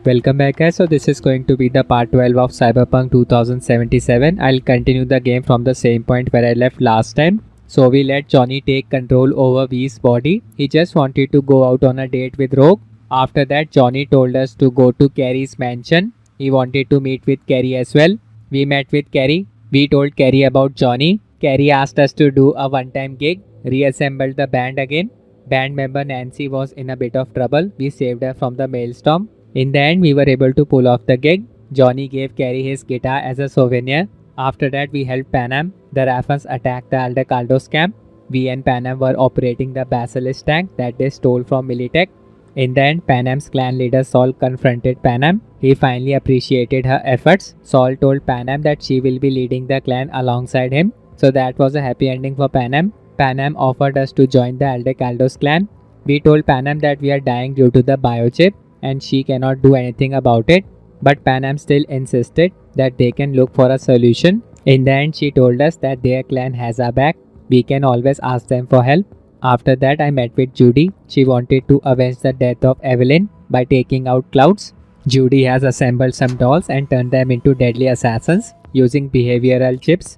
Welcome back guys, so this is going to be the part 12 of Cyberpunk 2077. I'll continue the game from the same point where I left last time. So we let Johnny take control over V's body. He just wanted to go out on a date with Rogue. After that, Johnny told us to go to Carrie's mansion. He wanted to meet with Carrie as well. We met with Carrie. We told Carrie about Johnny. Carrie asked us to do a one-time gig, reassembled the band again. Band member Nancy was in a bit of trouble. We saved her from the maelstrom. In the end, we were able to pull off the gig. Johnny gave Carrie his guitar as a souvenir. After that, we helped Panam. The Raffens attacked the Aldecaldos camp. We and Panam were operating the Basilisk tank that they stole from Militech. In the end, Panam's clan leader Saul confronted Panam. He finally appreciated her efforts. Saul told Panam that she will be leading the clan alongside him. So that was a happy ending for Panam. Panam offered us to join the Aldecaldos clan. We told Panam that we are dying due to the biochip and she cannot do anything about it. But Panam still insisted that they can look for a solution. In the end, she told us that their clan has our back. We can always ask them for help. After that, I met with Judy. She wanted to avenge the death of Evelyn by taking out Clouds. Judy has assembled some dolls and turned them into deadly assassins using behavioral chips.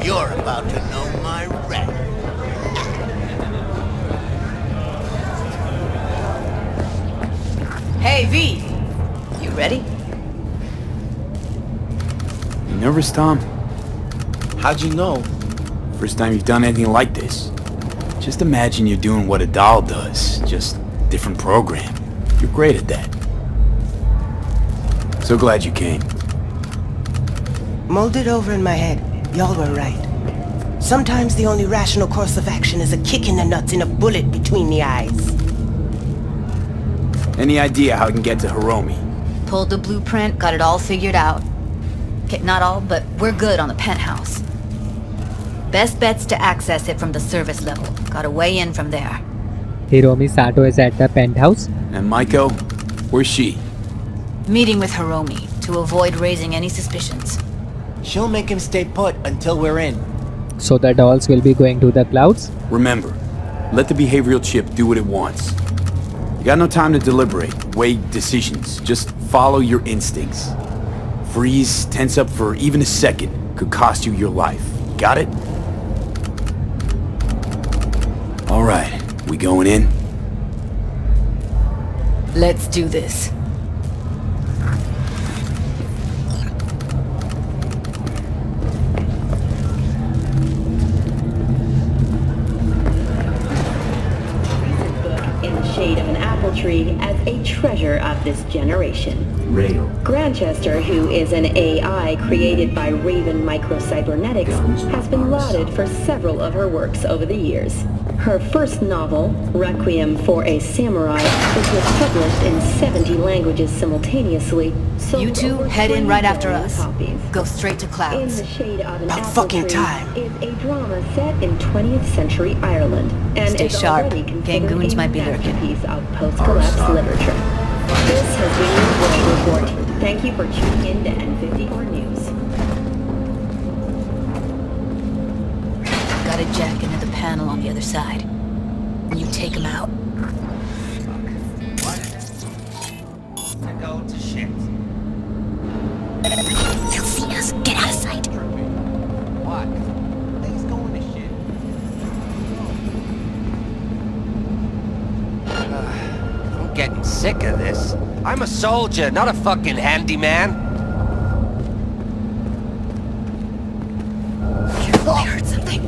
You're about to know my wreck. Hey, V! You ready? You nervous, Tom? How'd you know? First time you've done anything like this. Just imagine you're doing what a doll does, just different program. You're great at that. So glad you came. Mulled it over in my head. Y'all were right. Sometimes the only rational course of action is a kick in the nuts and a bullet between the eyes. Any idea how I can get to Hiromi? Pulled the blueprint, got it all figured out. Okay, not all, but we're good on the penthouse. Best bet's to access it from the service level. Got a way in from there. Hiromi Sato is at the penthouse. And Maiko? Where's she? Meeting with Hiromi to avoid raising any suspicions. She'll make him stay put until we're in. So the dolls will be going to the Clouds. Remember, let the behavioral chip do what it wants. You got no time to deliberate, weigh decisions. Just follow your instincts. Freeze, tense up for even a second could cost you your life. Got it? All right, we going in? Let's do this. Shade of an apple tree as a treasure of this generation. Rail. Grantchester, who is an AI created by Raven Microcybernetics, has been lauded for several of her works over the years. Her first novel, Requiem for a Samurai, which was published in 70 languages simultaneously, sold You two over head in right 20 after million us. copies. Go straight to In Clouds. the Shade of an About Apple fucking Tree time. is a drama set in 20th century Ireland and Stay is sharp. already considered Gangoons a might be lurking. masterpiece of post-collapse literature. This has been your World Report. Thank you for tuning in to N54 News. Got a jack into the panel on the other side. You take him out. Go to shit. They'll see us. Get out of sight. What? Things going to shit. I'm getting sick of this. I'm a soldier, not a fucking handyman. I heard something.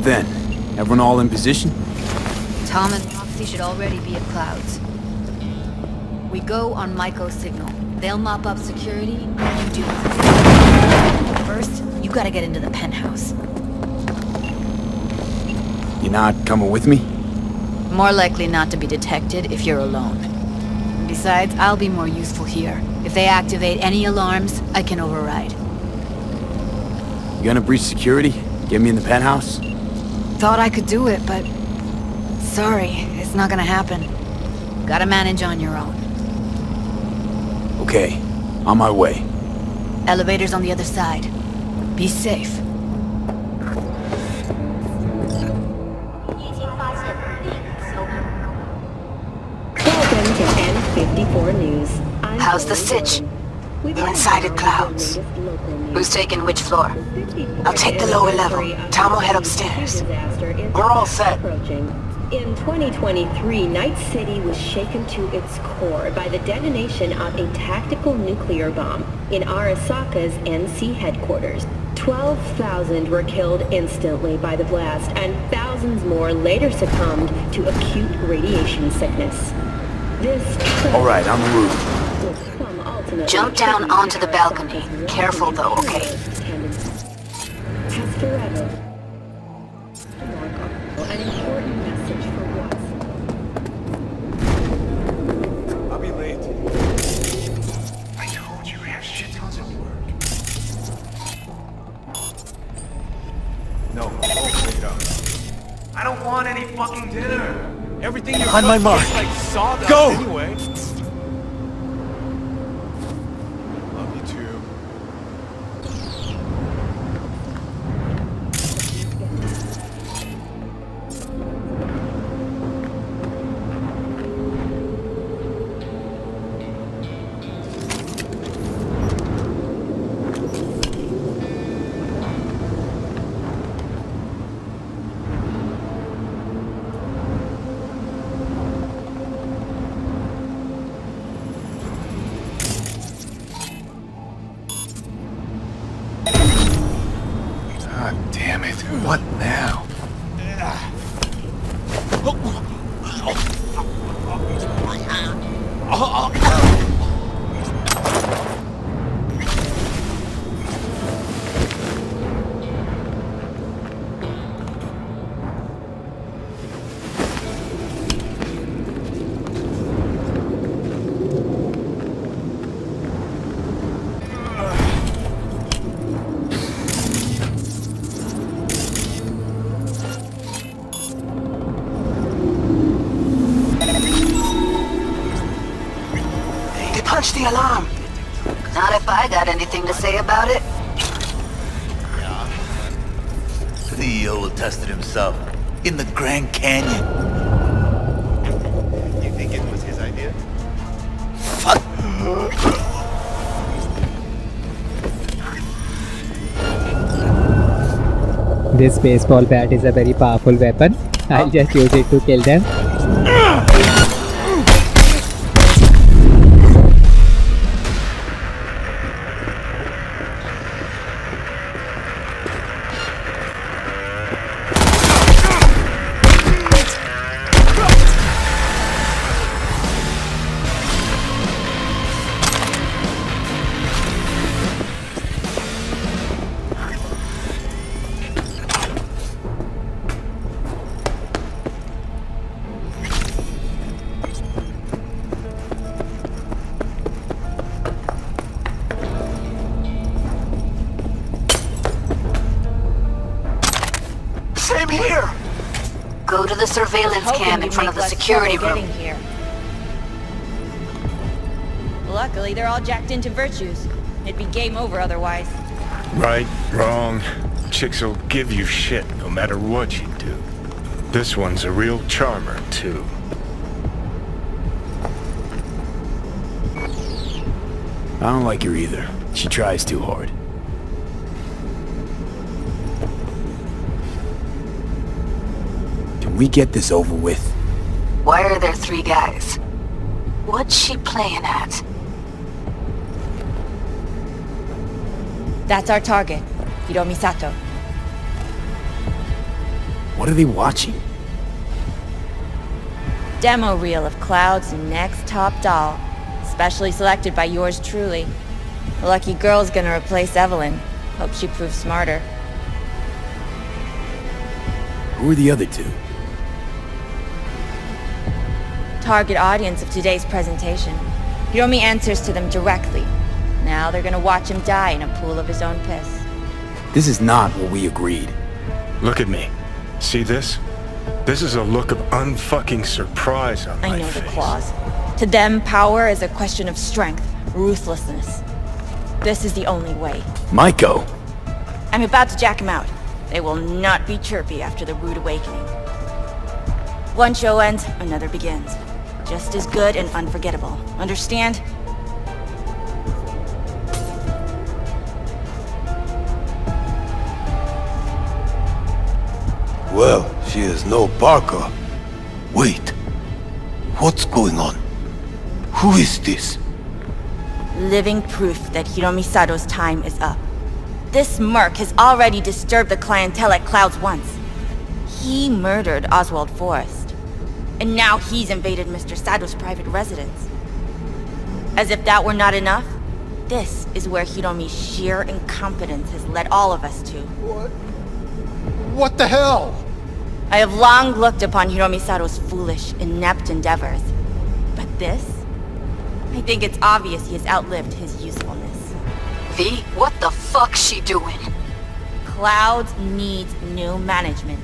What then? Everyone all in position? Tom and Roxy should already be at Clouds. We go on Myco signal. They'll mop up security, and you do it. First, you gotta get into the penthouse. You're not coming with me? More likely not to be detected if you're alone. Besides, I'll be more useful here. If they activate any alarms, I can override. You gonna breach security? Get me in the penthouse? Thought I could do it, but... sorry, it's not gonna happen. Gotta manage on your own. Okay, on my way. Elevator's on the other side. Be safe. Welcome to N54 News. How's the sitch? We're inside at Clouds. Who's taking which floor? I'll take the lower level. Tom will head upstairs. We're all set. In 2023, Night City was shaken to its core by the detonation of a tactical nuclear bomb in Arasaka's NC headquarters. 12,000 were killed instantly by the blast, and thousands more later succumbed to acute radiation sickness. All right, on the roof. Jump down onto the balcony. Careful though, okay? Has forever an important message for once. I'll be late. I told you we have shit tons of work. No, wait up. I don't want any fucking dinner. Everything you're On my mark. like sawdust Go! anyway. Love you too. God damn it. What now? They punched the alarm. Not if I got anything to say about it. CEO will test it himself. In the Grand Canyon. You think it was his idea? Fuck. This baseball bat is a very powerful weapon. I'll just use it to kill them. Same here. Go to the surveillance cam in front of the security room. Here. Luckily, they're all jacked into virtues. It'd be game over otherwise. Right, wrong. Chicks will give you shit no matter what you do. This one's a real charmer, too. I don't like her either. She tries too hard. Can we get this over with? Why are there 3 guys? What's she playing at? That's our target, Hiro Misato. What are they watching? Demo reel of Cloud's next top doll. Specially selected by yours truly. The lucky girl's gonna replace Evelyn. Hope she proves smarter. Who are the other two? Target audience of today's presentation. Hiromi answers to them directly. Now they're gonna watch him die in a pool of his own piss. This is not what we agreed. Look at me. See this? This is a look of unfucking surprise on my face. I know the clause. To them, power is a question of strength, ruthlessness. This is the only way. Maiko! I'm about to jack him out. They will not be chirpy after the rude awakening. One show ends, another begins. Just as good and unforgettable. Understand? Well, she is no Parker. Wait. What's going on? Who is this? Living proof that Hiromi Sato's time is up. This merc has already disturbed the clientele at Clouds once. He murdered Oswald Forrest. And now he's invaded Mr. Sato's private residence. As if that were not enough, this is where Hiromi's sheer incompetence has led all of us to. What the hell? I have long looked upon Hiromi Sato's foolish, inept endeavors. But this? I think it's obvious he has outlived his usefulness. V, what the fuck's she doing? Clouds needs new management.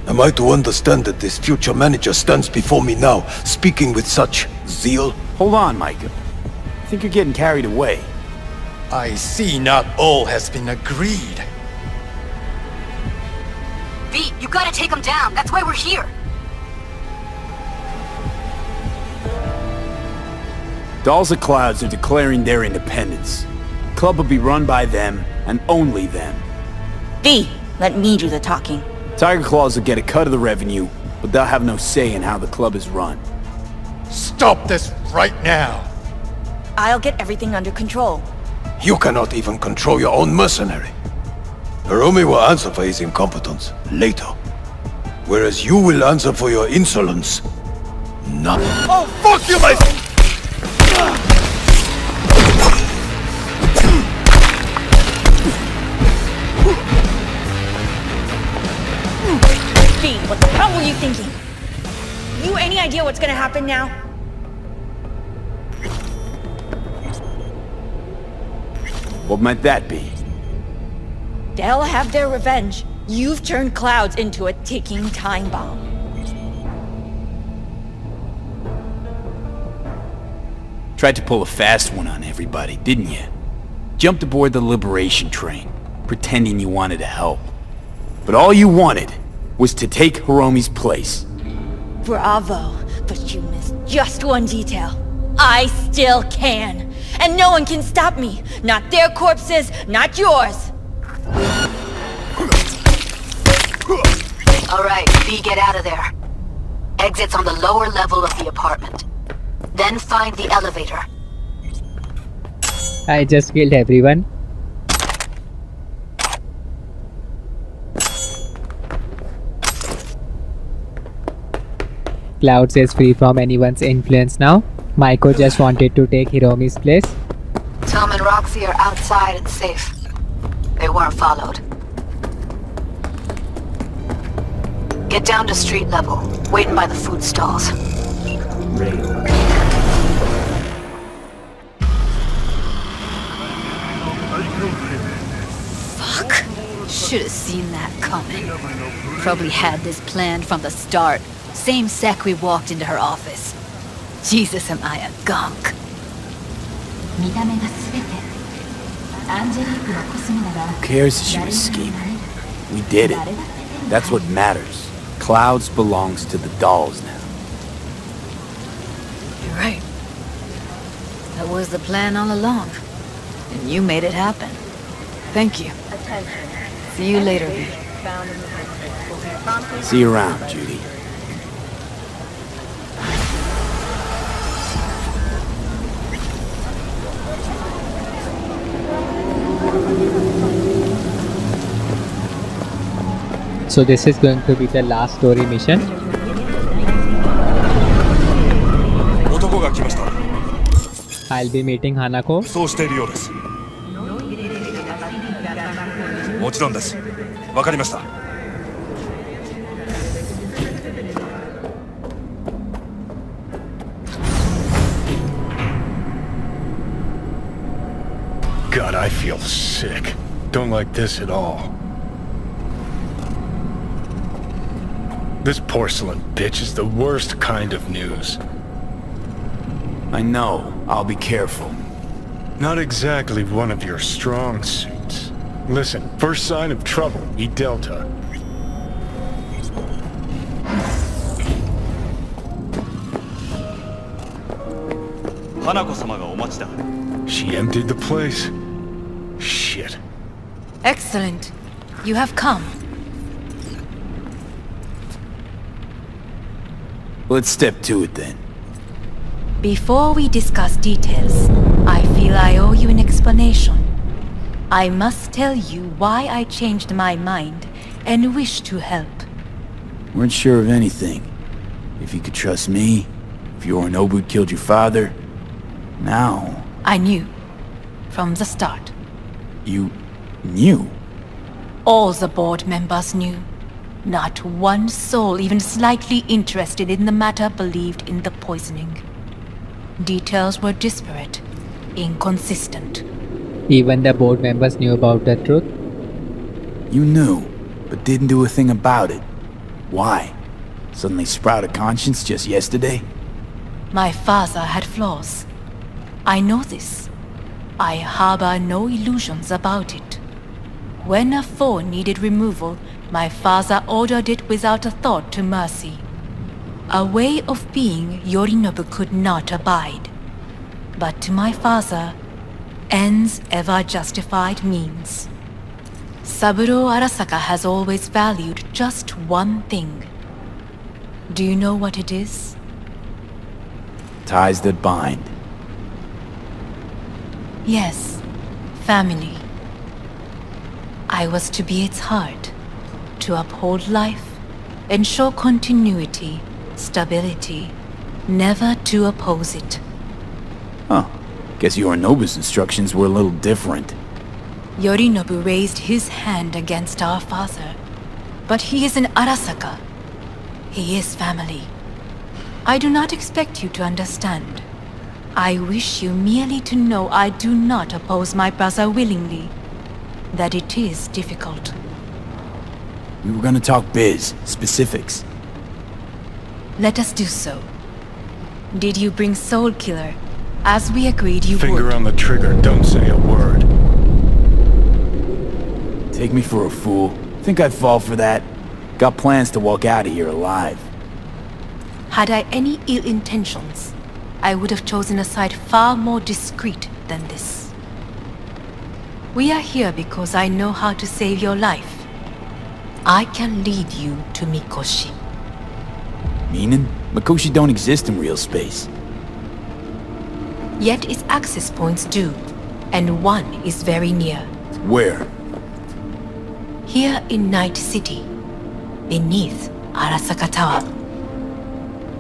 Am I to understand that this future manager stands before me now, speaking with such zeal? Hold on, Micah. I think you're getting carried away. I see not all has been agreed. V, you gotta take him down. That's why we're here. Dolls of Clouds are declaring their independence. The club will be run by them, and only them. V, let me do the talking. Tiger Claws will get a cut of the revenue, but they'll have no say in how the club is run. Stop this right now! I'll get everything under control. You cannot even control your own mercenary. Hiromi will answer for his incompetence later, whereas you will answer for your insolence now. Oh, fuck you, my... V, what the hell were you thinking? You any idea what's gonna happen now? What might that be? They'll have their revenge. You've turned Clouds into a ticking time bomb. Tried to pull a fast one on everybody, didn't you? Jumped aboard the liberation train, pretending you wanted to help. But all you wanted was to take Hiromi's place. Bravo, but you missed just one detail. I still can. And no one can stop me. Not their corpses, not yours. Alright, V, get out of there. Exit's on the lower level of the apartment. Then find the elevator. I just killed everyone. Clouds is free from anyone's influence now. Maiko just wanted to take Hiromi's place. Tom and Roxy are outside and safe. They weren't followed. Get down to street level, waiting by the food stalls. Fuck. Should have seen that coming. Probably had this planned from the start. Same sec we walked into her office. Jesus, am I a gunk. Who cares if she was scheming? We did it. That's what matters. Clouds belongs to the dolls now. You're right. That was the plan all along. And you made it happen. Thank you. See you later, V. See you around, Judy. So this is going to be the last story mission. 男が来ました。 I'll be meeting Hanako. そうしているようです。もちろんです。わかりました。God, I feel sick. Don't like this at all. This porcelain bitch is the worst kind of news. I know. I'll be careful. Not exactly one of your strong suits. Listen, first sign of trouble, eat Delta. Hanako-samaがお待ちだ。 She emptied the place? Shit. Excellent. You have come. Let's step to it then. Before we discuss details, I feel I owe you an explanation. I must tell you why I changed my mind and wish to help. Weren't sure of anything. If you could trust me, if Yorinobu killed your father. Now... I knew. From the start. You... knew? All the board members knew. Not one soul even slightly interested in the matter believed in the poisoning. Details were disparate, inconsistent. Even the board members knew about the truth. You knew, but didn't do a thing about it. Why? Suddenly sprout a conscience just yesterday? My father had flaws. I know this. I harbor no illusions about it. When a foe needed removal, my father ordered it without a thought to mercy. A way of being Yorinobu could not abide. But to my father, ends ever justified means. Saburo Arasaka has always valued just one thing. Do you know what it is? Ties that bind. Yes, family. I was to be its heart, to uphold life, ensure continuity, stability, never to oppose it. Huh. Guess Yorinobu's instructions were a little different. Yorinobu raised his hand against our father, but he is an Arasaka. He is family. I do not expect you to understand. I wish you merely to know I do not oppose my brother willingly. That it is difficult. We were gonna talk biz, specifics. Let us do so. Did you bring Soul Killer, as we agreed you would? Finger on the trigger, don't say a word. Take me for a fool. Think I'd fall for that? Got plans to walk out of here alive. Had I any ill intentions, I would have chosen a side far more discreet than this. We are here because I know how to save your life. I can lead you to Mikoshi. Meaning? Mikoshi don't exist in real space. Yet its access points do, and one is very near. Where? Here in Night City, beneath Arasaka Tower.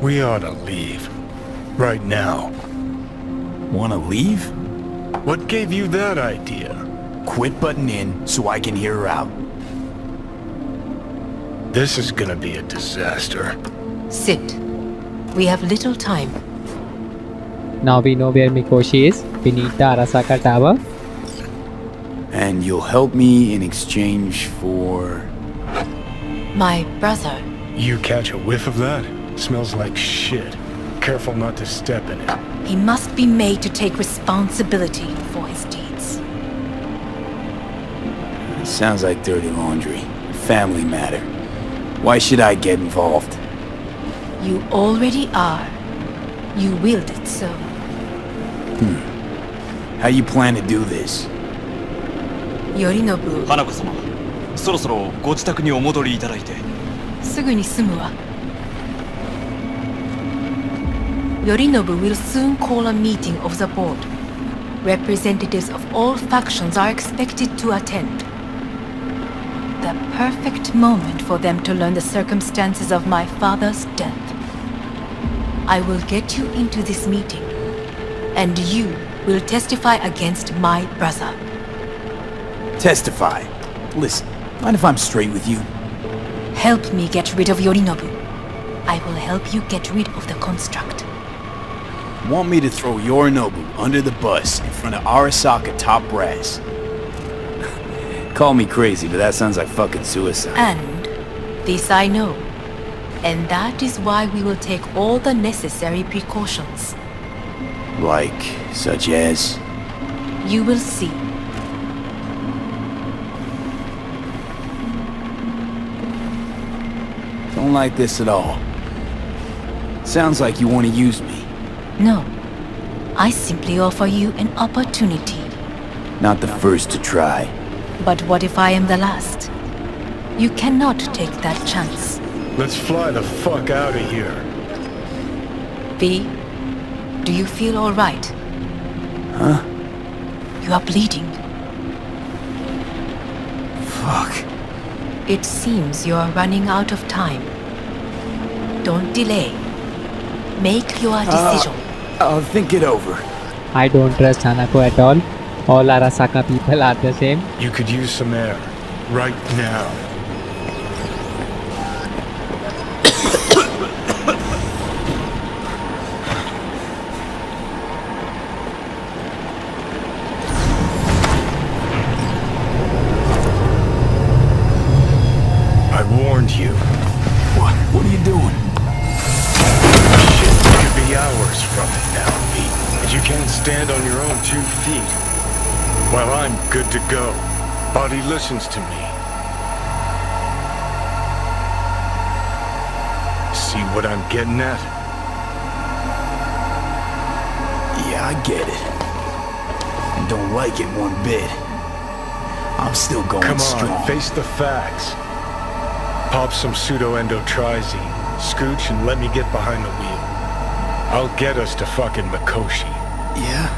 We ought to leave. Right now. Wanna leave? What gave you that idea? Quit butting in so I can hear her out. This is gonna be a disaster. Sit. We have little time. Now we know where Mikoshi is, beneath the Arasaka Tower. And you'll help me in exchange for... My brother. You catch a whiff of that? Smells like shit. Careful not to step in it. He must be made to take responsibility for his deeds. Sounds like dirty laundry. Family matter. Why should I get involved? You already are. You willed it so. How you plan to do this? Yorinobu. 花子様、そろそろご自宅にお戻りいただいて。すぐに済むわ。Yorinobu will soon call a meeting of the board. Representatives of all factions are expected to attend. The perfect moment for them to learn the circumstances of my father's death. I will get you into this meeting, and you will testify against my brother. Testify. Listen, mind if I'm straight with you? Help me get rid of Yorinobu. I will help you get rid of the construct. Want me to throw Yorinobu under the bus in front of Arasaka top brass? Call me crazy, but that sounds like fucking suicide. And this I know. And that is why we will take all the necessary precautions. Like, such as? You will see. Don't like this at all. Sounds like you want to use me. No. I simply offer you an opportunity. Not the first to try. But what if I am the last? You cannot take that chance. Let's fly the fuck out of here. V, do you feel all right? Huh? You are bleeding. Fuck. It seems you are running out of time. Don't delay. Make your decision. I'll think it over. I don't trust Hanako at all. All Arasaka people are the same. You could use some air. Right now. I warned you. What are you doing? Shit could be hours from it now, Pete. And you can't stand on your own 2 feet. Well, I'm good to go. Body listens to me. See what I'm getting at? Yeah, I get it. And don't like it one bit. I'm still going Come on, strong. face the facts. Pop some pseudo-endotrizine, scooch and let me get behind the wheel. I'll get us to fucking Mikoshi. Yeah?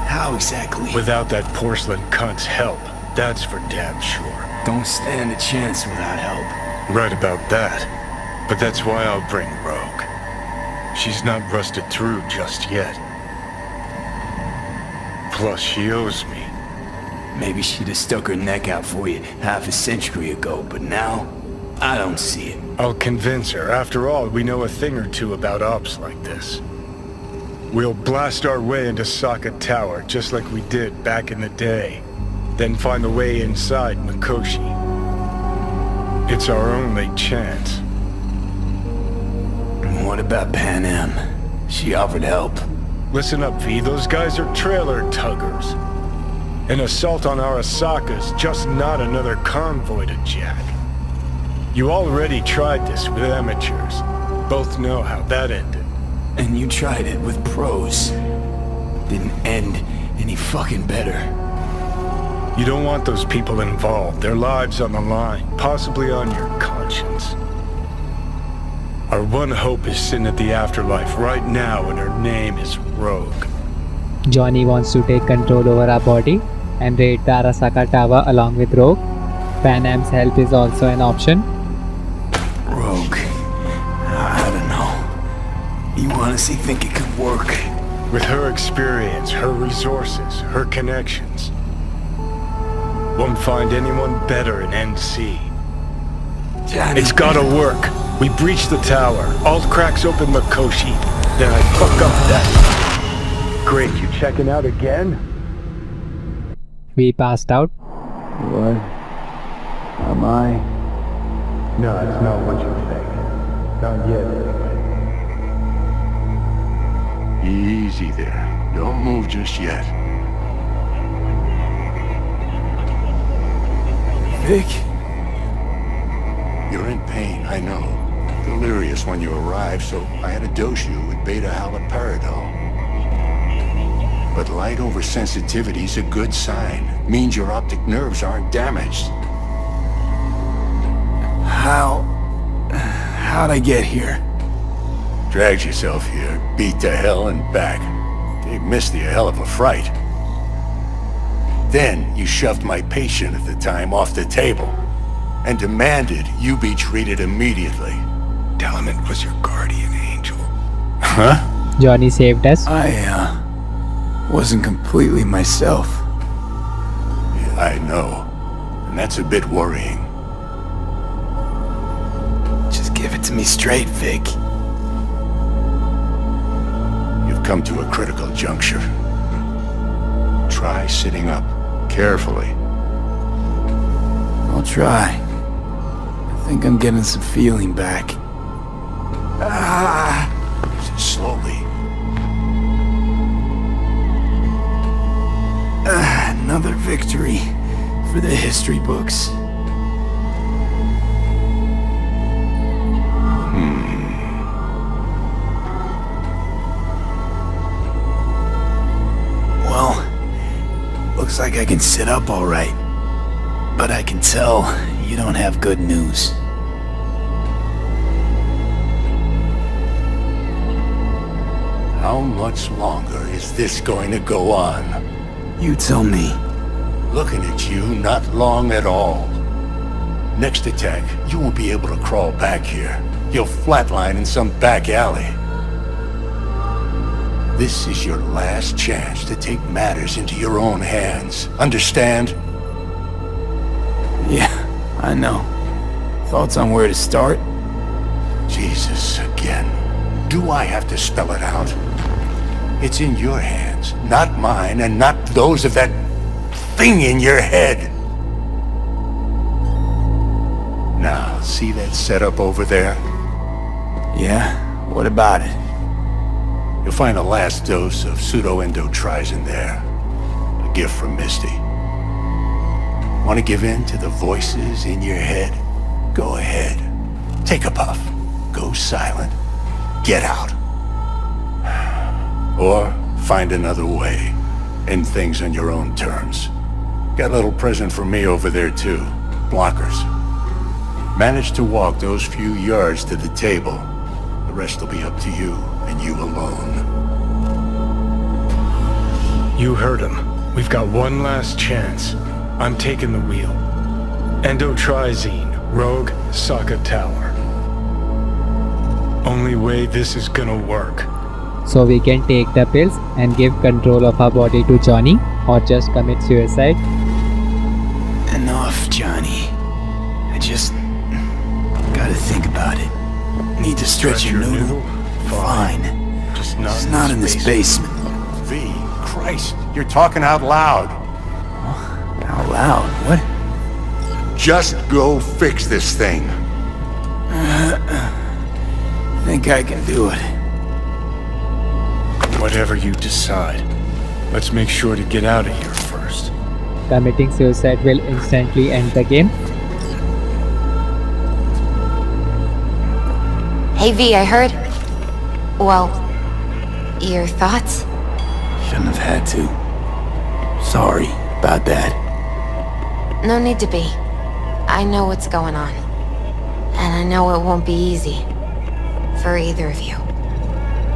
How exactly? Without that porcelain cunt's help, that's for damn sure. Don't stand a chance without help. Right about that. But that's why I'll bring Rogue. She's not rusted through just yet. Plus, she owes me. Maybe she'd have stuck her neck out for you half a century ago, but now, I don't see it. I'll convince her. After all, we know a thing or two about ops like this. We'll blast our way into Sokka Tower, just like we did back in the day. Then find the way inside Mikoshi. It's our only chance. And what about Pan Am? She offered help. Listen up, V. Those guys are trailer tuggers. An assault on Arasaka's just not another convoy to jack. You already tried this with amateurs. Both know how that ended. And you tried it with pros. Didn't end any fucking better. You don't want those people involved. Their lives on the line, possibly on your conscience. Our one hope is sitting at the afterlife right now, and her name is Rogue. Johnny wants to take control over our body and raid the Arasaka Tower along with Rogue. Pan Am's help is also an option. Rogue. I don't know. You honestly think it could work? With her experience, her resources, her connections. Won't find anyone better in NC. Johnny. It's gotta work. We breach the tower. Alt cracks open Mikoshi. Then I fuck up that. Great, you checking out again? We passed out. What? Am I? No, it's not what you think. Not yet, anyway. Easy there. Don't move just yet. Vic? You're in pain, I know. Delirious when you arrived, so I had to dose you with beta-haloperidol. But light oversensitivity's a good sign. Means your optic nerves aren't damaged. How'd I get here? Dragged yourself here, beat to hell and back. Gave Misty a hell of a fright. Then you shoved my patient at the time off the table and demanded you be treated immediately. Tell him it was your guardian angel. Huh? Johnny saved us. I wasn't completely myself. Yeah, I know. And that's a bit worrying. Just give it to me straight, Vic. You've come to a critical juncture. Try sitting up, carefully. I'll try. I think I'm getting some feeling back. Slowly. Another victory for the history books. Well, looks like I can sit up all right. But I can tell you don't have good news. How much longer is this going to go on? You tell me. Looking at you, not long at all. Next attack, you won't be able to crawl back here. You'll flatline in some back alley. This is your last chance to take matters into your own hands. Understand? Yeah, I know. Thoughts on where to start? Jesus, again. Do I have to spell it out? It's in your hands, not mine, and not those of that thing in your head. Now, see that setup over there? Yeah? What about it? You'll find a last dose of pseudo-endotrizin there. A gift from Misty. Want to give in to the voices in your head? Go ahead. Take a puff. Go silent. Get out. Or find another way. End things on your own terms. Got a little present for me over there too. Blockers. Manage to walk those few yards to the table. The rest will be up to you, and you alone. You heard him. We've got one last chance. I'm taking the wheel. Endotrizine, Rogue, Socket Tower. Only way this is gonna work. So we can take the pills and give control of our body to Johnny, or just commit suicide. Enough, Johnny. I just gotta think about it. Need to stretch your noodle? Fine. Just not in this basement. V, Christ, you're talking out loud. Out loud? What? Just go fix this thing. Think I can do it. Whatever you decide. Let's make sure to get out of here first. Committing suicide will instantly end the game. Hey V, I heard... Well, your thoughts? Shouldn't have had to. Sorry about that. No need to be. I know what's going on. And I know it won't be easy. For either of you.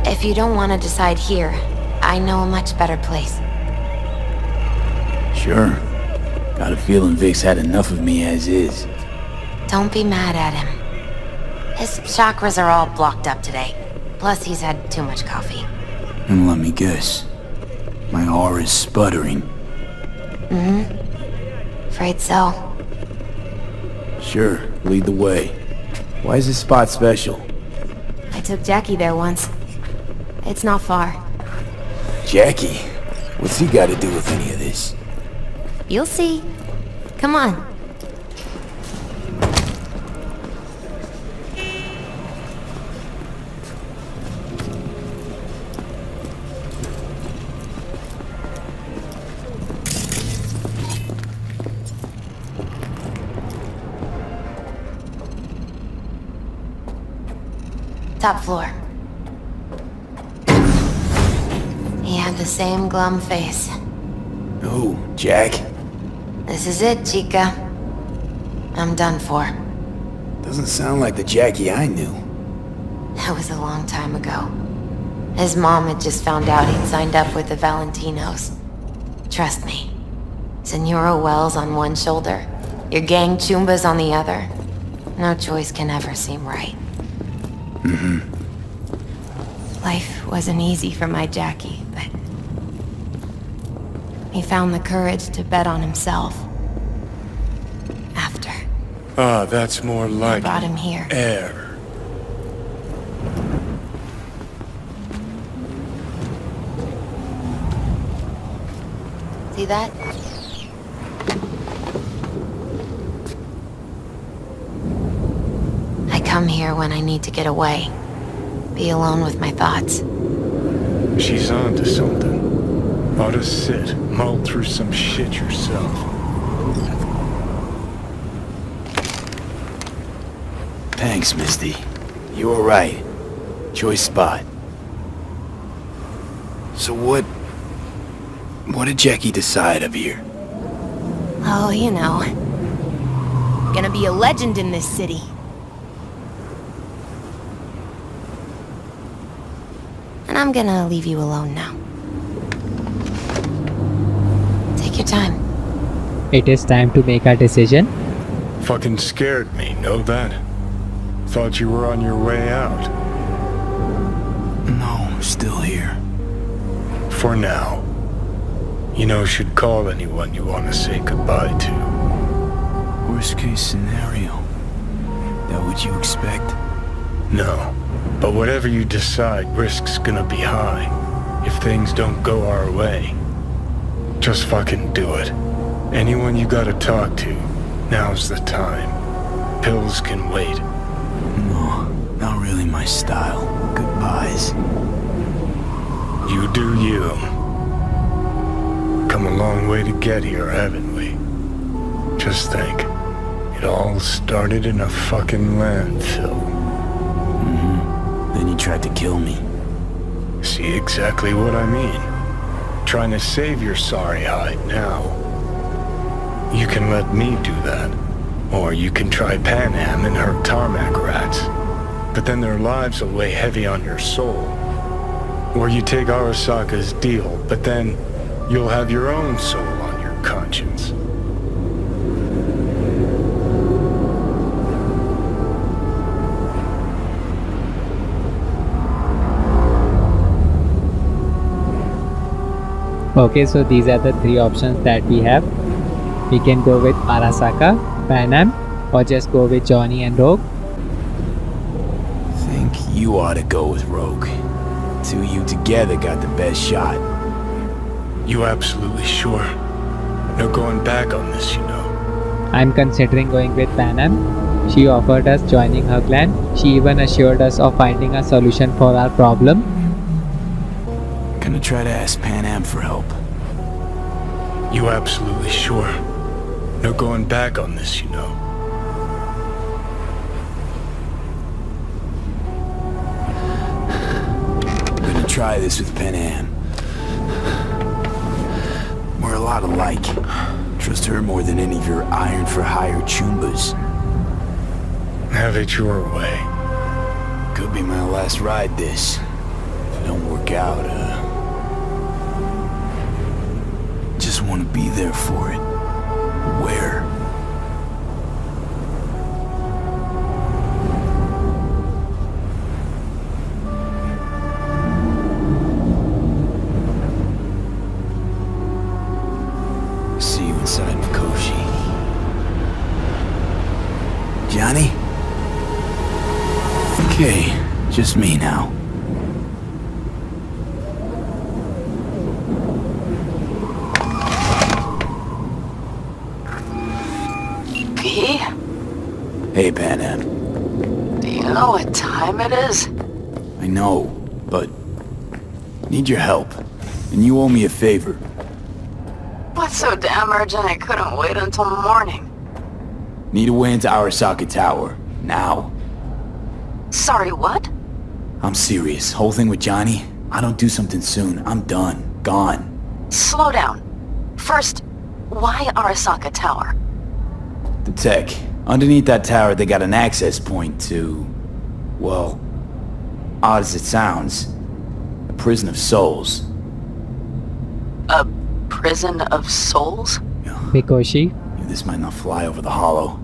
If you don't want to decide here, I know a much better place. Sure. Got a feeling Vic's had enough of me as is. Don't be mad at him. His chakras are all blocked up today. Plus he's had too much coffee. And let me guess. My aura's sputtering. Afraid so. Sure, lead the way. Why is this spot special? I took Jackie there once. It's not far. Jackie? What's he got to do with any of this? You'll see. Come on. Top floor. He had the same glum face. Who, Jack? This is it, Chica. I'm done for. Doesn't sound like the Jackie I knew. That was a long time ago. His mom had just found out he'd signed up with the Valentinos. Trust me. Senora Wells on one shoulder, your gang Chumbas on the other. No choice can ever seem right. Life wasn't easy for my Jackie, but he found the courage to bet on himself. After Ah, that's more I like brought him here. air. See that? I come here when I need to get away. Be alone with my thoughts. She's onto something. Ought to sit, mull through some shit yourself. Thanks, Misty. You were right. Choice spot. So what did Jackie decide up here? Oh, you know. Gonna be a legend in this city. And I'm gonna leave you alone now. Take your time. It is time to make a decision. Fucking scared me, know that? Thought you were on your way out. No, I'm still here. For now. You know, should call anyone you want to say goodbye to. Worst case scenario. That what you expect? No. But whatever you decide, risk's gonna be high. If things don't go our way. Just fucking do it. Anyone you gotta talk to, now's the time. Pills can wait. No, not really my style. Goodbyes. You do you. Come a long way to get here, haven't we? Just think. It all started in a fucking landfill. Then you tried to kill me. See exactly what I mean. Trying to save your sorry hide now. You can let me do that. Or you can try Pan Am and her tarmac rats. But then their lives will weigh heavy on your soul. Or you take Arasaka's deal, but then you'll have your own soul on your conscience. Okay, so these are the three options that we have. We can go with Arasaka, Pan Am, or just go with Johnny and Rogue. Think you ought to go with Rogue. Two of you together got the best shot. You absolutely sure? No going back on this, you know. I'm considering going with Pan Am. She offered us joining her clan. She even assured us of finding a solution for our problem. Gonna try to ask Pan Am for help. You absolutely sure? No going back on this, you know. Gonna try this with Pan Am. We're a lot alike. Trust her more than any of your iron-for-hire chumbas. Have it your way. Could be my last ride this. If it don't work out, just want to be there for it. Where? See you inside Mikoshi. Johnny? Okay, just me now. Hey, Pan Am. Do you know what time it is? I know, but need your help. And you owe me a favor. What's so damn urgent I couldn't wait until morning? Need a way into Arasaka Tower. Now. Sorry, what? I'm serious. Whole thing with Johnny, I don't do something soon, I'm done. Gone. Slow down. First, why Arasaka Tower? The tech. Underneath that tower, they got an access point to... well, odd as it sounds, a prison of souls. A prison of souls? Mikoshi. This might not fly over the hollow.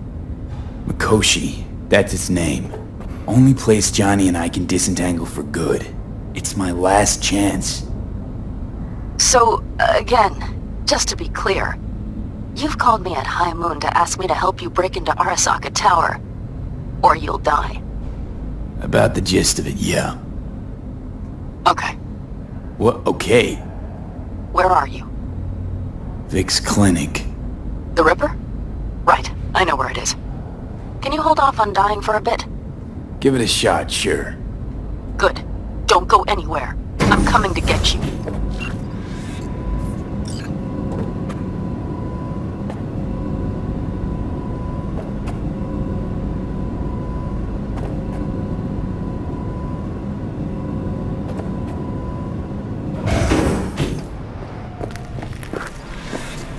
Mikoshi, that's its name. Only place Johnny and I can disentangle for good. It's my last chance. So, again, just to be clear, you've called me at high moon to ask me to help you break into Arasaka Tower, or you'll die. About the gist of it, yeah. Okay. What? Okay. Where are you? Vic's clinic. The Ripper? Right, I know where it is. Can you hold off on dying for a bit? Give it a shot, sure. Good. Don't go anywhere. I'm coming to get you.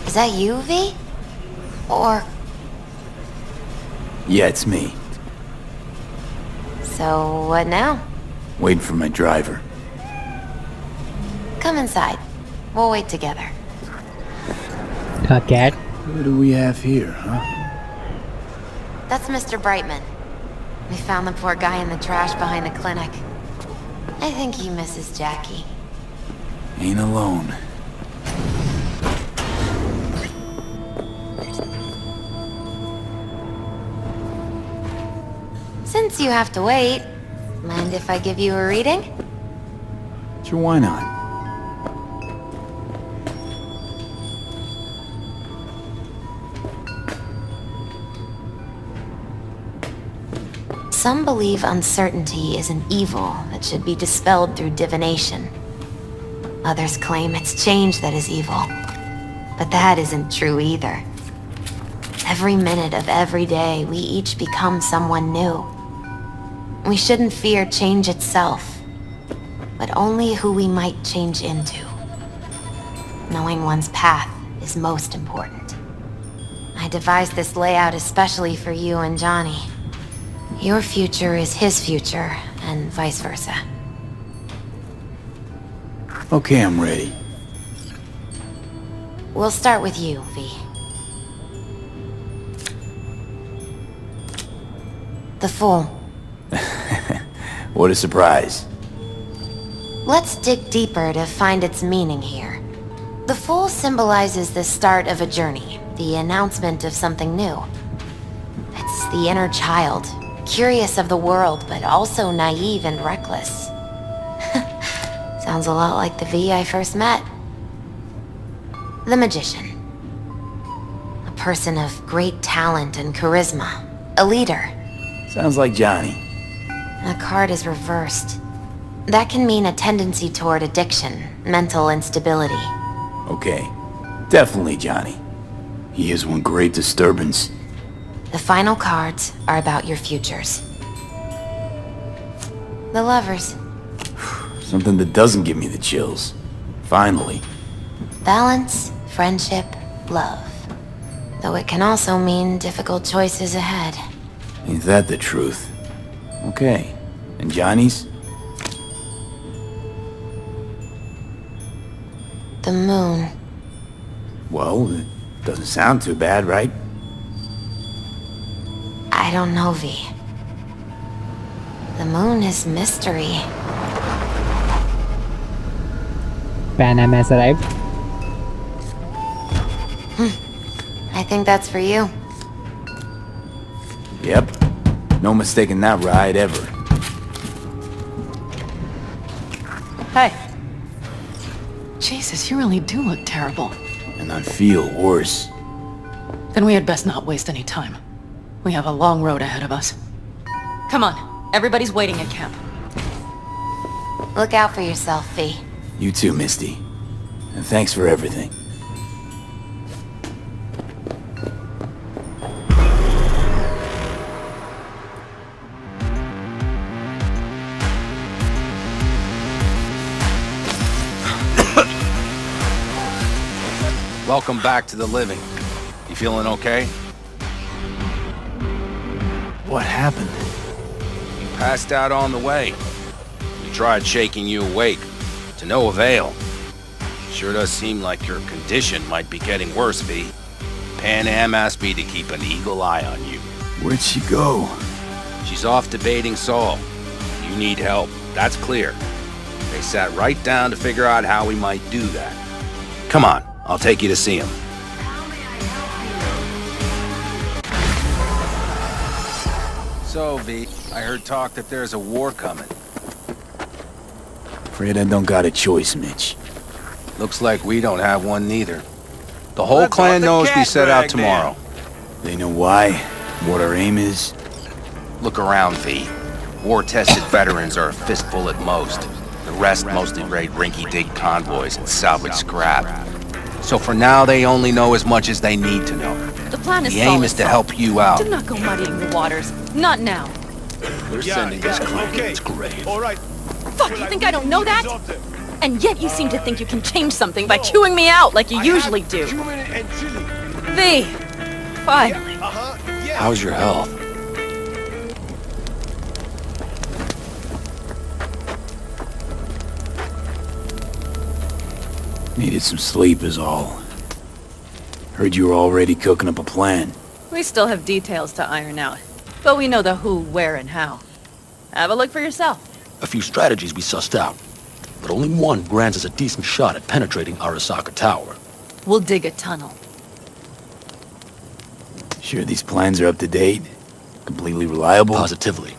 Is that you, V? Or... Yeah, it's me. So, what now? Waiting for my driver. Come inside. We'll wait together. A cat. What do we have here, huh? That's Mr. Brightman. We found the poor guy in the trash behind the clinic. I think he misses Jackie. Ain't alone. Since you have to wait, mind if I give you a reading? Sure, why not? Some believe uncertainty is an evil that should be dispelled through divination. Others claim it's change that is evil. But that isn't true either. Every minute of every day, we each become someone new. We shouldn't fear change itself, but only who we might change into. Knowing one's path is most important. I devised this layout especially for you and Johnny. Your future is his future, and vice versa. Okay, I'm ready. We'll start with you, V. The Fool. What a surprise. Let's dig deeper to find its meaning here. The Fool symbolizes the start of a journey, the announcement of something new. It's the inner child, curious of the world, but also naive and reckless. Sounds a lot like the V I first met. The Magician. A person of great talent and charisma. A leader. Sounds like Johnny. The card is reversed. That can mean a tendency toward addiction, mental instability. Okay. Definitely Johnny. He is one great disturbance. The final cards are about your futures. The Lovers. Something that doesn't give me the chills. Finally. Balance, friendship, love. Though it can also mean difficult choices ahead. Ain't that the truth? Okay. And Johnny's? The Moon. Well, it doesn't sound too bad, right? I don't know, V. The Moon is mystery. Pan Am has arrived. I think that's for you. Yep. No mistaking that ride ever. Hey. Jesus, you really do look terrible. And I feel worse. Then we had best not waste any time. We have a long road ahead of us. Come on, everybody's waiting at camp. Look out for yourself, V. You too, Misty. And thanks for everything. Welcome back to the living. You feeling okay? What happened? You passed out on the way. We tried shaking you awake. To no avail. Sure does seem like your condition might be getting worse, V. Pan Am asked me to keep an eagle eye on you. Where'd she go? She's off debating Saul. You need help, that's clear. They sat right down to figure out how we might do that. Come on, I'll take you to see him. So, V, I heard talk that there's a war coming. Afraid I don't got a choice, Mitch. Looks like we don't have one neither. The whole clan knows we set out tomorrow. They know why? What our aim is? Look around, V. War-tested veterans are a fistful at most. The rest mostly raid rinky-dink convoys and salvage scrap. So for now, they only know as much as they need to know. The plan is The aim is to help you out. Do not go muddying the waters. Not now. We're sending this clan to its grave. All right. Fuck, you think I don't know that? And yet you seem to think you can change something by chewing me out like you usually do. V, finally. How's your health? Needed some sleep is all. Heard you were already cooking up a plan. We still have details to iron out, but we know the who, where, and how. Have a look for yourself. A few strategies we sussed out, but only one grants us a decent shot at penetrating Arasaka Tower. We'll dig a tunnel. Sure these plans are up to date? Completely reliable? Positively.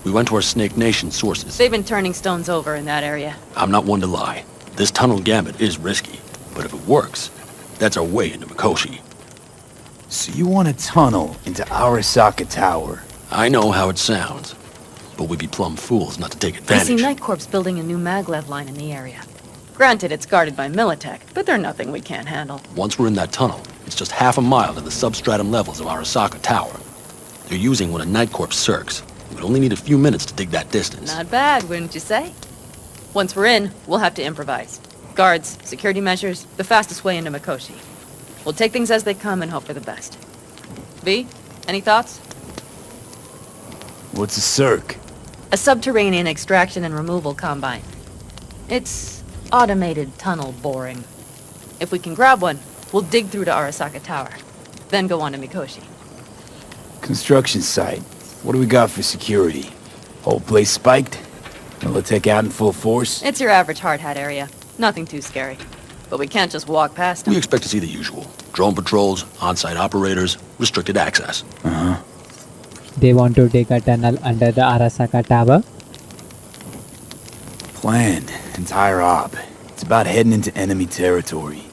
We went to our Snake Nation sources. They've been turning stones over in that area. I'm not one to lie. This tunnel gambit is risky, but if it works, that's our way into Mikoshi. So you want a tunnel into Arasaka Tower? I know how it sounds, but we'd be plumb fools not to take I advantage. see Night Corp's building a new maglev line in the area. Granted, it's guarded by Militech, but they're nothing we can't handle. Once we're in that tunnel, it's just half a mile to the substratum levels of Arasaka Tower. They're using one of Night Corp's circs. We'd only need a few minutes to dig that distance. Not bad, wouldn't you say? Once we're in, we'll have to improvise. Guards, security measures, the fastest way into Mikoshi. We'll take things as they come and hope for the best. V, any thoughts? What's a circ? A subterranean extraction and removal combine. It's automated tunnel boring. If we can grab one, we'll dig through to Arasaka Tower, then go on to Mikoshi. Construction site. What do we got for security? Whole place spiked? Militech out in full force? It's your average hard hat area. Nothing too scary. But we can't just walk past them. We expect to see the usual. Drone patrols, on-site operators, restricted access. Uh-huh. They want to dig a tunnel under the Arasaka Tower. Planned. Entire op. It's about heading into enemy territory.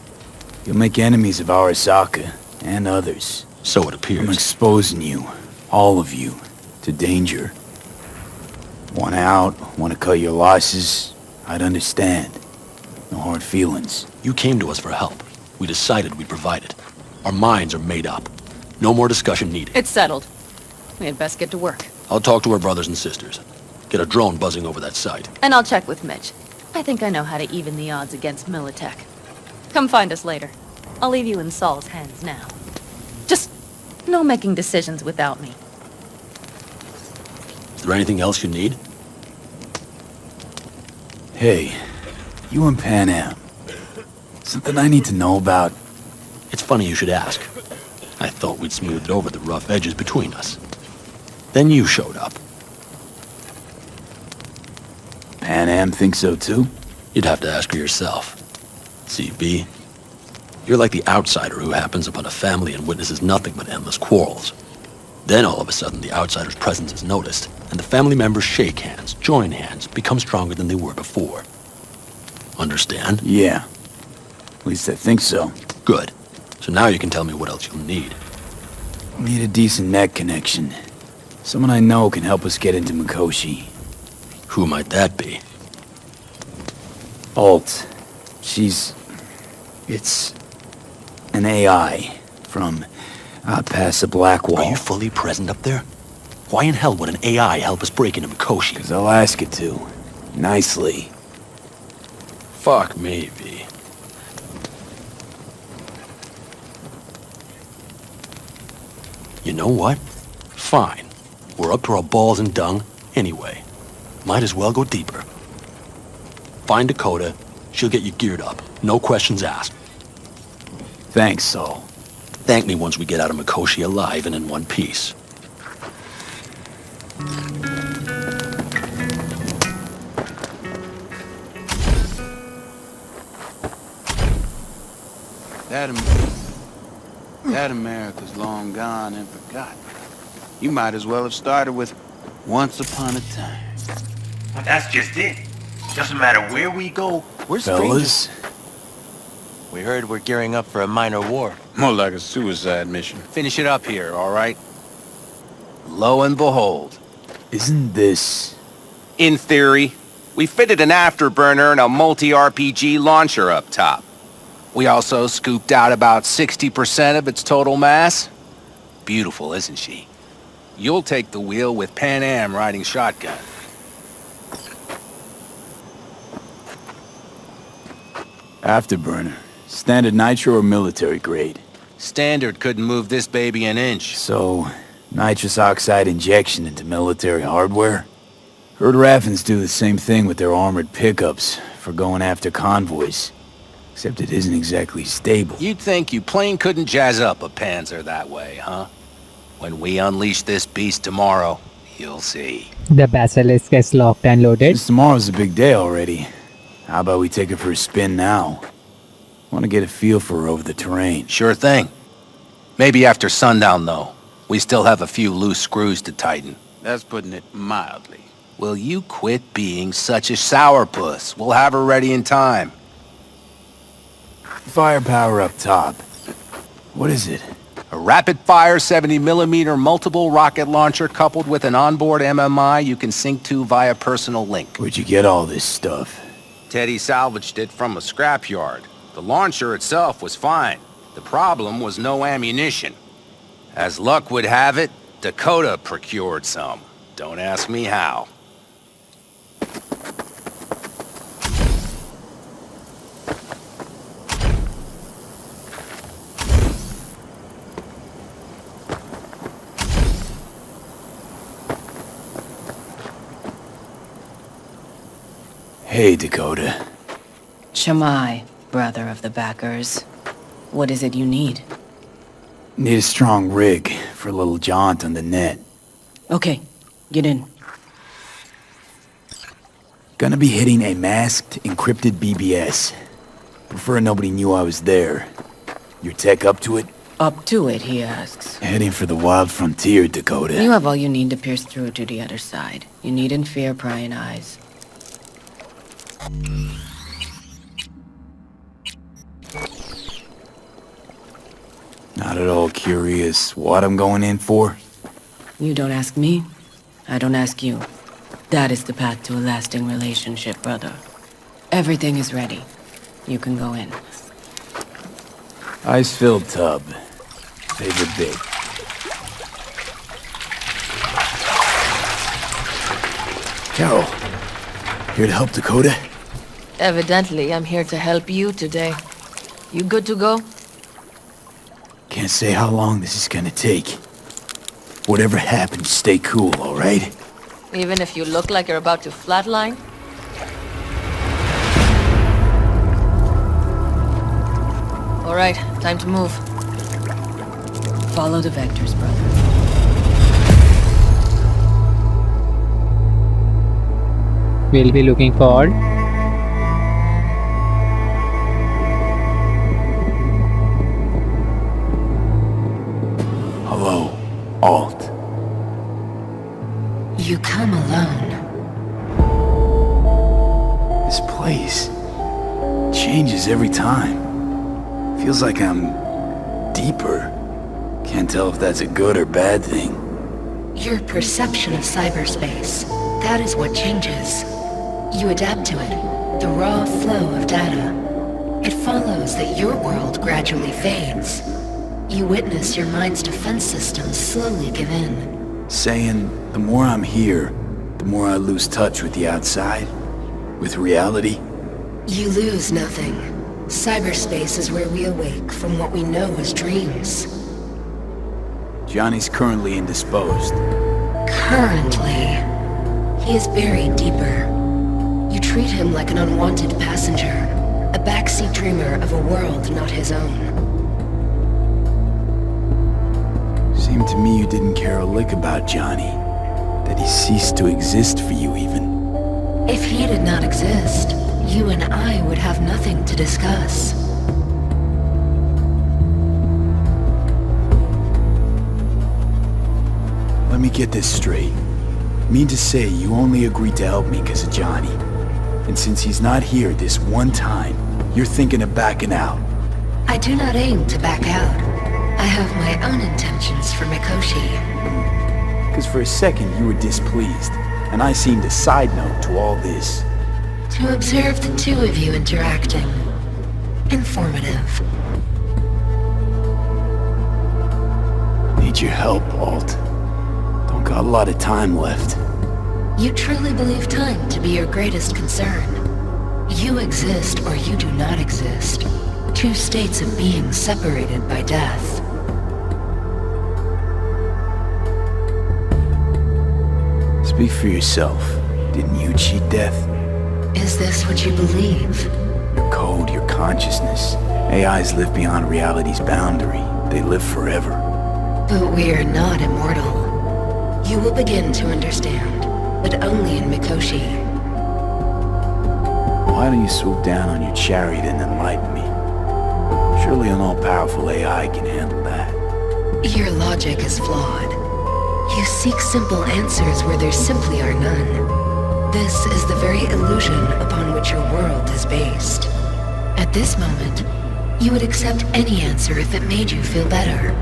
You'll make enemies of Arasaka, and others. So it appears. I'm exposing you, all of you, to danger. Want out, want to cut your losses, I'd understand. No hard feelings. You came to us for help. We decided we'd provide it. Our minds are made up. No more discussion needed. It's settled. We had best get to work. I'll talk to our brothers and sisters. Get a drone buzzing over that site. And I'll check with Mitch. I think I know how to even the odds against Militech. Come find us later. I'll leave you in Saul's hands now. Just no making decisions without me. Is there anything else you need? Hey, you and Pan Am. Something I need to know about? It's funny you should ask. I thought we'd smoothed over the rough edges between us. Then you showed up. Pan Am thinks so too? You'd have to ask her yourself. CB, you're like the outsider who happens upon a family and witnesses nothing but endless quarrels. Then all of a sudden the outsider's presence is noticed, and the family members shake hands, join hands, become stronger than they were before. Understand? Yeah. At least I think so. Good. So now you can tell me what else you'll need. Need a decent net connection. Someone I know can help us get into Mikoshi. Who might that be? Alt. It's an AI from past the Black Wall. Are you fully present up there? Why in hell would an AI help us break into Mikoshi? 'Cause I'll ask it to. Nicely. Fuck me, V. You know what? Fine. We're up to our balls in dung anyway. Might as well go deeper. Find Dakota. She'll get you geared up. No questions asked. Thanks, Saul. Thank me once we get out of Mikoshi alive and in one piece. That America's long gone and forgotten. You might as well have started with Once Upon a Time. Well, that's just it. Doesn't matter where we go, we're Fellas? strangers. We heard we're gearing up for a minor war. More like a suicide mission. Finish it up here, all right? Lo and behold. Isn't this... In theory, we fitted an afterburner and a multi-RPG launcher up top. We also scooped out about 60% of its total mass. Beautiful, isn't she? You'll take the wheel with Pan Am riding shotgun. Afterburner. Standard nitro or military grade? Standard couldn't move this baby an inch. So, nitrous oxide injection into military hardware? Heard Raffens do the same thing with their armored pickups for going after convoys. Except it isn't exactly stable. You'd think you plain couldn't jazz up a Panzer that way, huh? When we unleash this beast tomorrow, you'll see. The Basilisk is locked and loaded. Since tomorrow's a big day already, how about we take it for a spin now? Want to get a feel for her over the terrain. Sure thing. Maybe after sundown, though. We still have a few loose screws to tighten. That's putting it mildly. Will you quit being such a sourpuss? We'll have her ready in time. Firepower up top. What is it? A rapid-fire 70mm multiple rocket launcher coupled with an onboard MMI you can sync to via personal link. Where'd you get all this stuff? Teddy salvaged it from a scrapyard. The launcher itself was fine. The problem was no ammunition. As luck would have it, Dakota procured some. Don't ask me how. Hey, Dakota. Shammai, brother of the backers. What is it you need? Need a strong rig for a little jaunt on the net. Okay, get in. Gonna be hitting a masked, encrypted BBS. Prefer nobody knew I was there. Your tech up to it? Up to it, he asks. Heading for the wild frontier, Dakota. You have all you need to pierce through to the other side. You needn't fear prying eyes. Not at all curious what I'm going in for? You don't ask me, I don't ask you. That is the path to a lasting relationship, brother. Everything is ready. You can go in. Ice-filled tub. Favorite bit. Carol, here to help Dakota? Evidently, I'm here to help you today. You good to go? Can't say how long this is gonna take. Whatever happens, stay cool, alright? Even if you look like you're about to flatline? Alright, time to move. Follow the vectors, brother. We'll be looking forward. Hello, Alt. You come alone. This place changes every time. Feels like I'm deeper. Can't tell if that's a good or bad thing. Your perception of cyberspace, that is what changes. You adapt to it, the raw flow of data. It follows that your world gradually fades. You witness your mind's defense systems slowly give in. Saying the more I'm here, the more I lose touch with the outside, with reality. You lose nothing. Cyberspace is where we awake from what we know as dreams. Johnny's currently indisposed. Currently, he is buried deeper. You treat him like an unwanted passenger, a backseat dreamer of a world not his own. Seemed to me you didn't care a lick about Johnny. That he ceased to exist for you, even. If he did not exist, you and I would have nothing to discuss. Let me get this straight. Mean to say you only agreed to help me because of Johnny. And since he's not here this one time, you're thinking of backing out. I do not aim to back out. I have my own intentions for Mikoshi. Because for a second you were displeased, and I seemed a side note to all this. To observe the two of you interacting. Informative. Need your help, Alt. Don't got a lot of time left. You truly believe time to be your greatest concern. You exist or you do not exist. Two states of being separated by death. Speak for yourself. Didn't you cheat death? Is this what you believe? Your code, your consciousness. AIs live beyond reality's boundary. They live forever. But we are not immortal. You will begin to understand, but only in Mikoshi. Why don't you swoop down on your chariot and enlighten me? Surely an all-powerful AI can handle that. Your logic is flawed. You seek simple answers where there simply are none. This is the very illusion upon which your world is based. At this moment, you would accept any answer if it made you feel better.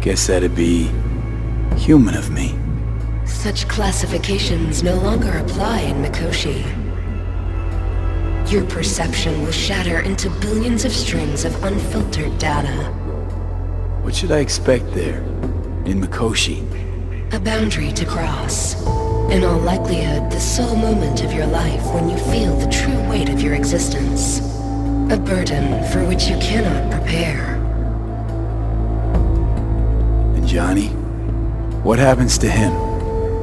Guess that'd be human of me. Such classifications no longer apply in Mikoshi. Your perception will shatter into billions of strings of unfiltered data. What should I expect there, in Mikoshi? A boundary to cross. In all likelihood, the sole moment of your life when you feel the true weight of your existence. A burden for which you cannot prepare. And Johnny? What happens to him?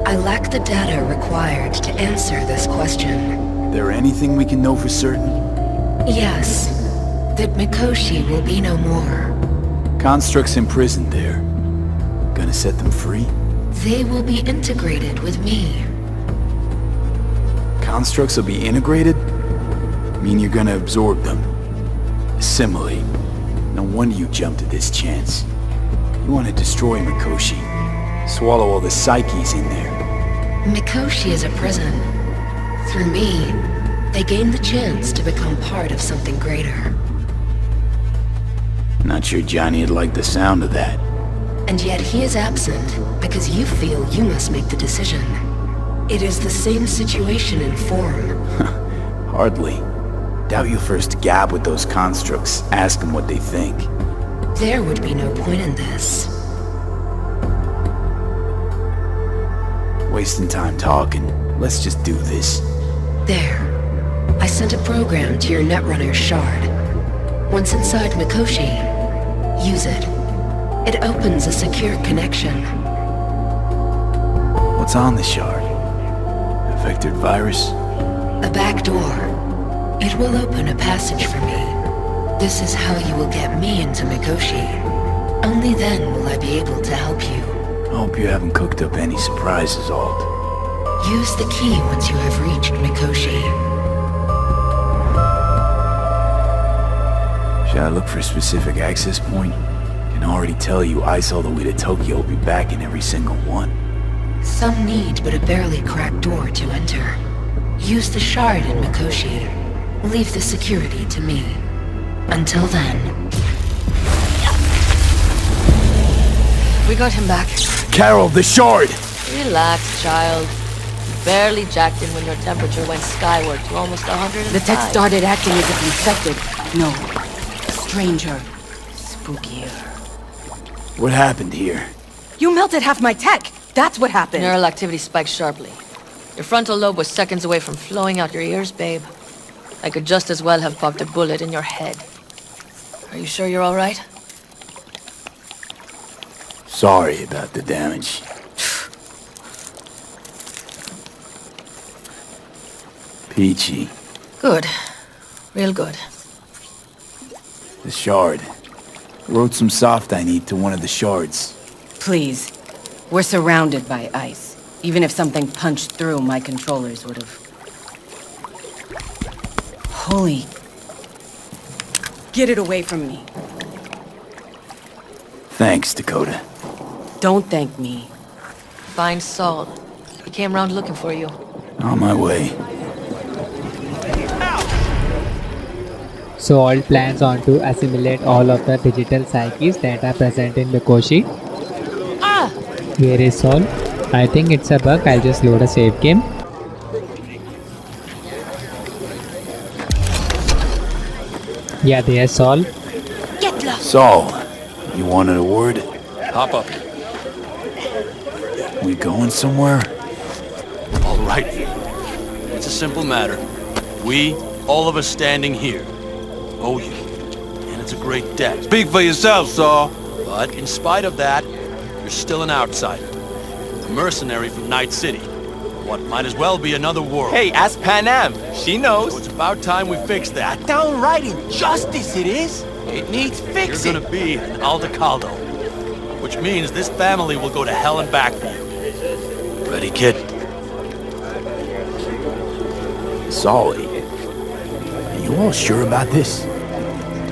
I lack the data required to answer this question. There anything we can know for certain? Yes. That Mikoshi will be no more. Constructs imprisoned there. Gonna set them free? They will be integrated with me. Constructs will be integrated? Mean you're gonna absorb them? Assimilate. No wonder you jumped at this chance. You want to destroy Mikoshi. Swallow all the psyches in there. Mikoshi is a prison. Through me, they gain the chance to become part of something greater. Not sure Johnny'd like the sound of that. And yet he is absent because you feel you must make the decision. It is the same situation in form. Hardly. Doubt you'll first gab with those constructs, ask them what they think. There would be no point in this. Wasting time talking. Let's just do this. There. I sent a program to your Netrunner shard. Once inside Mikoshi, use it. It opens a secure connection. What's on the shard? A vectored virus? A back door. It will open a passage for me. This is how you will get me into Mikoshi. Only then will I be able to help you. I hope you haven't cooked up any surprises, Alt. Use the key once you have reached Mikoshi. Should I look for a specific access point? Can already tell you ice all the way to Tokyo will be back in every single one. Some need but a barely cracked door to enter. Use the shard in Mikoshi. Leave the security to me. Until then. We got him back. Carol, the shard! Relax, child. You barely jacked in when your temperature went skyward to almost 105. The tech started acting as if infected. No. Stranger. Spookier. What happened here? You melted half my tech! That's what happened! Neural activity spiked sharply. Your frontal lobe was seconds away from flowing out your ears, babe. I could just as well have popped a bullet in your head. Are you sure you're all right? Sorry about the damage. Peachy. Good. Real good. The shard. Wrote some soft I need to one of the shards. Please. We're surrounded by ice. Even if something punched through, my controllers would have... Holy... Get it away from me. Thanks, Dakota. Don't thank me. Find Saul. He came around looking for you. On my way. So Alt plans on to assimilate all of the digital psyches that are present in Mikoshi. Where is Saul? I think it's a bug. I'll just load a save game. Yeah, there's Saul. Get lost. Saul, you wanted a word? Hop up. We going somewhere? All right. It's a simple matter. We, all of us standing here, owe you. And it's a great debt. Speak for yourself, Saul. But in spite of that, you're still an outsider. A mercenary from Night City. What might as well be another world. Hey, ask Panam. She knows. So it's about time we fix that. Downright injustice it is. It needs fixing. You're gonna be an Aldecaldo. Which means this family will go to hell and back for you. Ready, kid? Solly, are you all sure about this?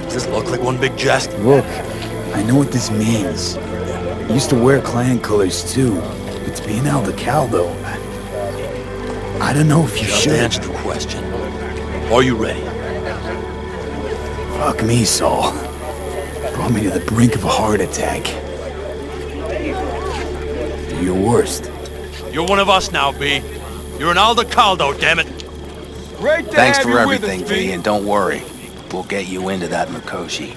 Does this look like one big jest? Look, I know what this means. I used to wear clan colors too, but to be an Aldecaldo, I don't know if you Just should. answer the question. Are you ready? Fuck me, Saul. Brought me to the brink of a heart attack. Do your worst. You're one of us now, B. You're an Aldecaldo, damn it. Great to Thanks have for you with everything, us, V, and don't worry. We'll get you into that Mikoshi.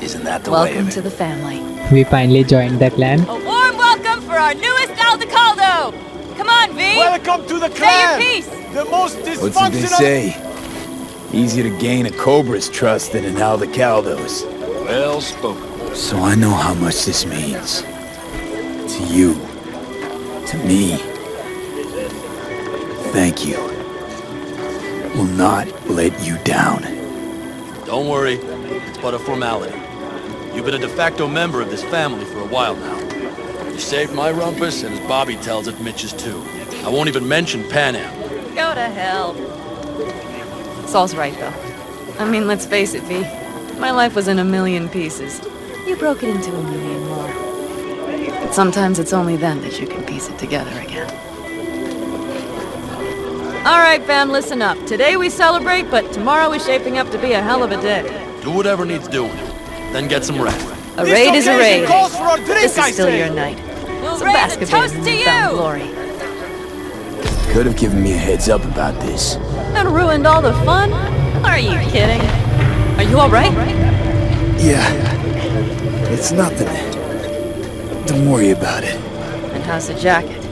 Isn't that the way Welcome of it? to the family. We finally joined the clan. A warm welcome for our newest Aldecaldo! Come on, V! Welcome to the Say clan! your piece! The most dysfunctional... What's it they say? Easier to gain a Cobra's trust than an Aldecaldo's. Well spoken. So I know how much this means. To you. To me. Thank you. Will not let you down. Don't worry. It's but a formality. You've been a de facto member of this family for a while now. You saved my rumpus, and as Bobby tells it, Mitch's too. I won't even mention Panam. Go to hell. Saul's right, though. I mean, let's face it, V. My life was in a million pieces. You broke it into a million more. But sometimes it's only then that you can piece it together again. All right, fam, listen up. Today we celebrate, but tomorrow is shaping up to be a hell of a day. Do whatever needs doing. Then get some rest. A raid is a raid. calls for a drink, This I is still say. your night. We'll So raise a bask a bit toast in to newfound you! glory. Could have given me a heads up about this. And ruined all the fun? Are you kidding? Are you all right? Yeah. It's nothing. Don't worry about it. And how's the jacket?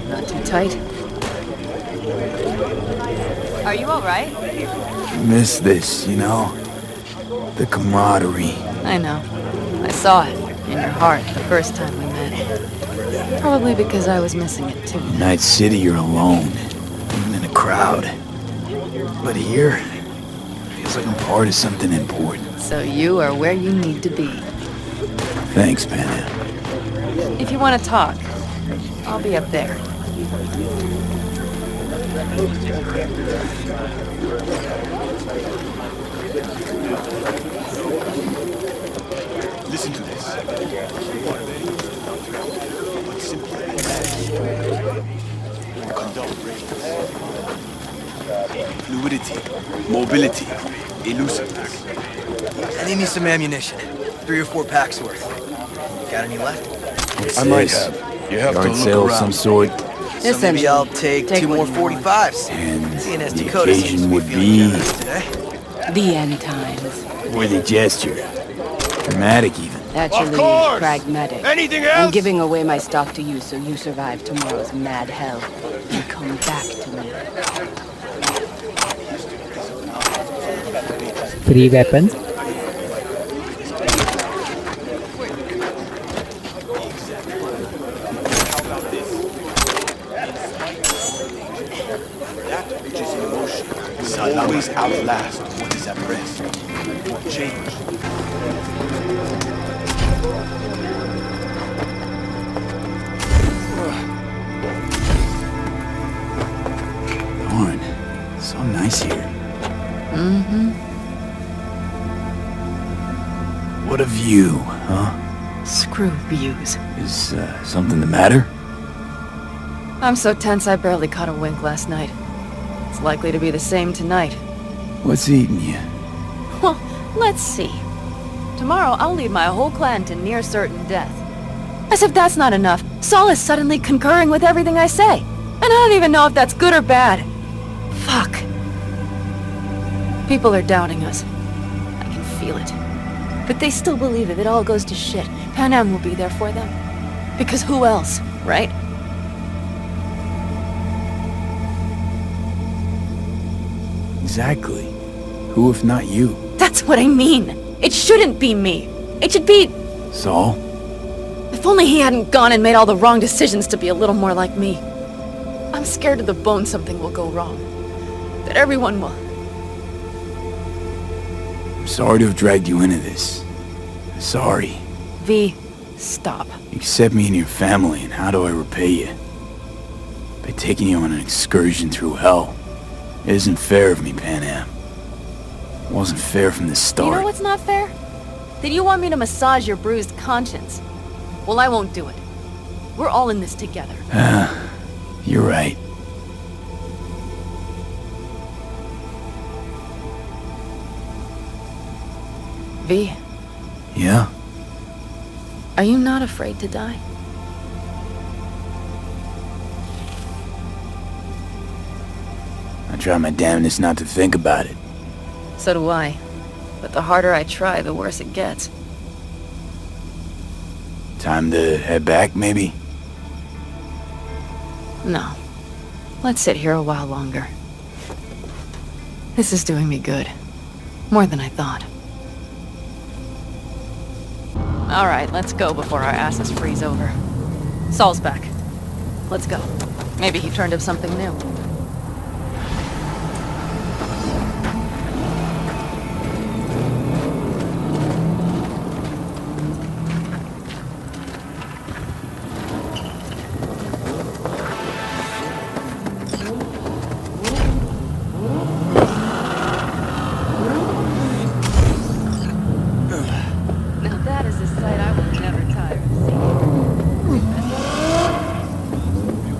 Not too tight? Are you alright? Miss this, you know? The camaraderie. I know. I saw it in your heart the first time we met. Probably because I was missing it too. In Night City, you're alone. Even in a crowd. But here, feels like I'm part of something important. So you are where you need to be. Thanks, Panam. If you want to talk, I'll be up there. Listen to this. Fluidity, mobility, elusiveness. I need me some ammunition. 3 or 4 packs worth. Got any left? What's I might this? have. You have Yard to look sale of around. some sort. So maybe I'll take 2 more 45s. And Seeing as the Dakota seems occasion to be would feeling be generous today. The end times. worthy gesture. Dramatic even. Actually, course! pragmatic. Anything I'm else? giving away my stuff to you so you survive tomorrow's mad hell. And come back to me. Free weapons. Which is emotion. Will always outlast what is at rest. Or change. V's here. Mm-hmm. What a view, huh? Screw views. Is something the matter? I'm so tense I barely caught a wink last night. It's likely to be the same tonight. What's eating you? Well, let's see. Tomorrow I'll lead my whole clan to near certain death. As if that's not enough, Saul is suddenly concurring with everything I say. And I don't even know if that's good or bad. Fuck. People are doubting us. I can feel it. But they still believe if it all goes to shit, Pan Am will be there for them. Because who else, right? Exactly. Who if not you? That's what I mean. It shouldn't be me. It should be... Saul? If only he hadn't gone and made all the wrong decisions to be a little more like me. I'm scared to the bone something will go wrong. That everyone will... I'm sorry to have dragged you into this. Sorry. V, stop. You accept me in your family, and how do I repay you? By taking you on an excursion through hell. It isn't fair of me, Pan Am. It wasn't fair from the start. You know what's not fair? That you want me to massage your bruised conscience. Well, I won't do it. We're all in this together. You're right. V. Yeah? Are you not afraid to die? I try my damnedest not to think about it. So do I. But the harder I try, the worse it gets. Time to head back, maybe? No. Let's sit here a while longer. This is doing me good. More than I thought. Alright, let's go before our asses freeze over. Saul's back. Let's go. Maybe he turned up something new.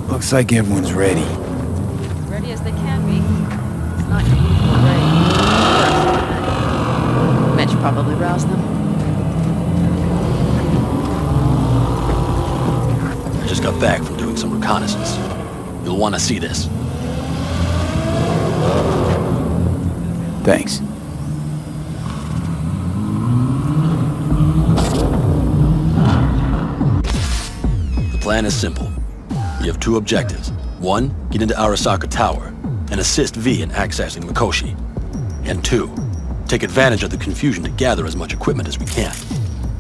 Looks like everyone's ready. Ready as they can be. It's not your usual ready. Mitch probably roused them. I just got back from doing some reconnaissance. You'll want to see this. Thanks. The plan is simple. We have two objectives. One, get into Arasaka Tower and assist V in accessing Mikoshi. And two, take advantage of the confusion to gather as much equipment as we can.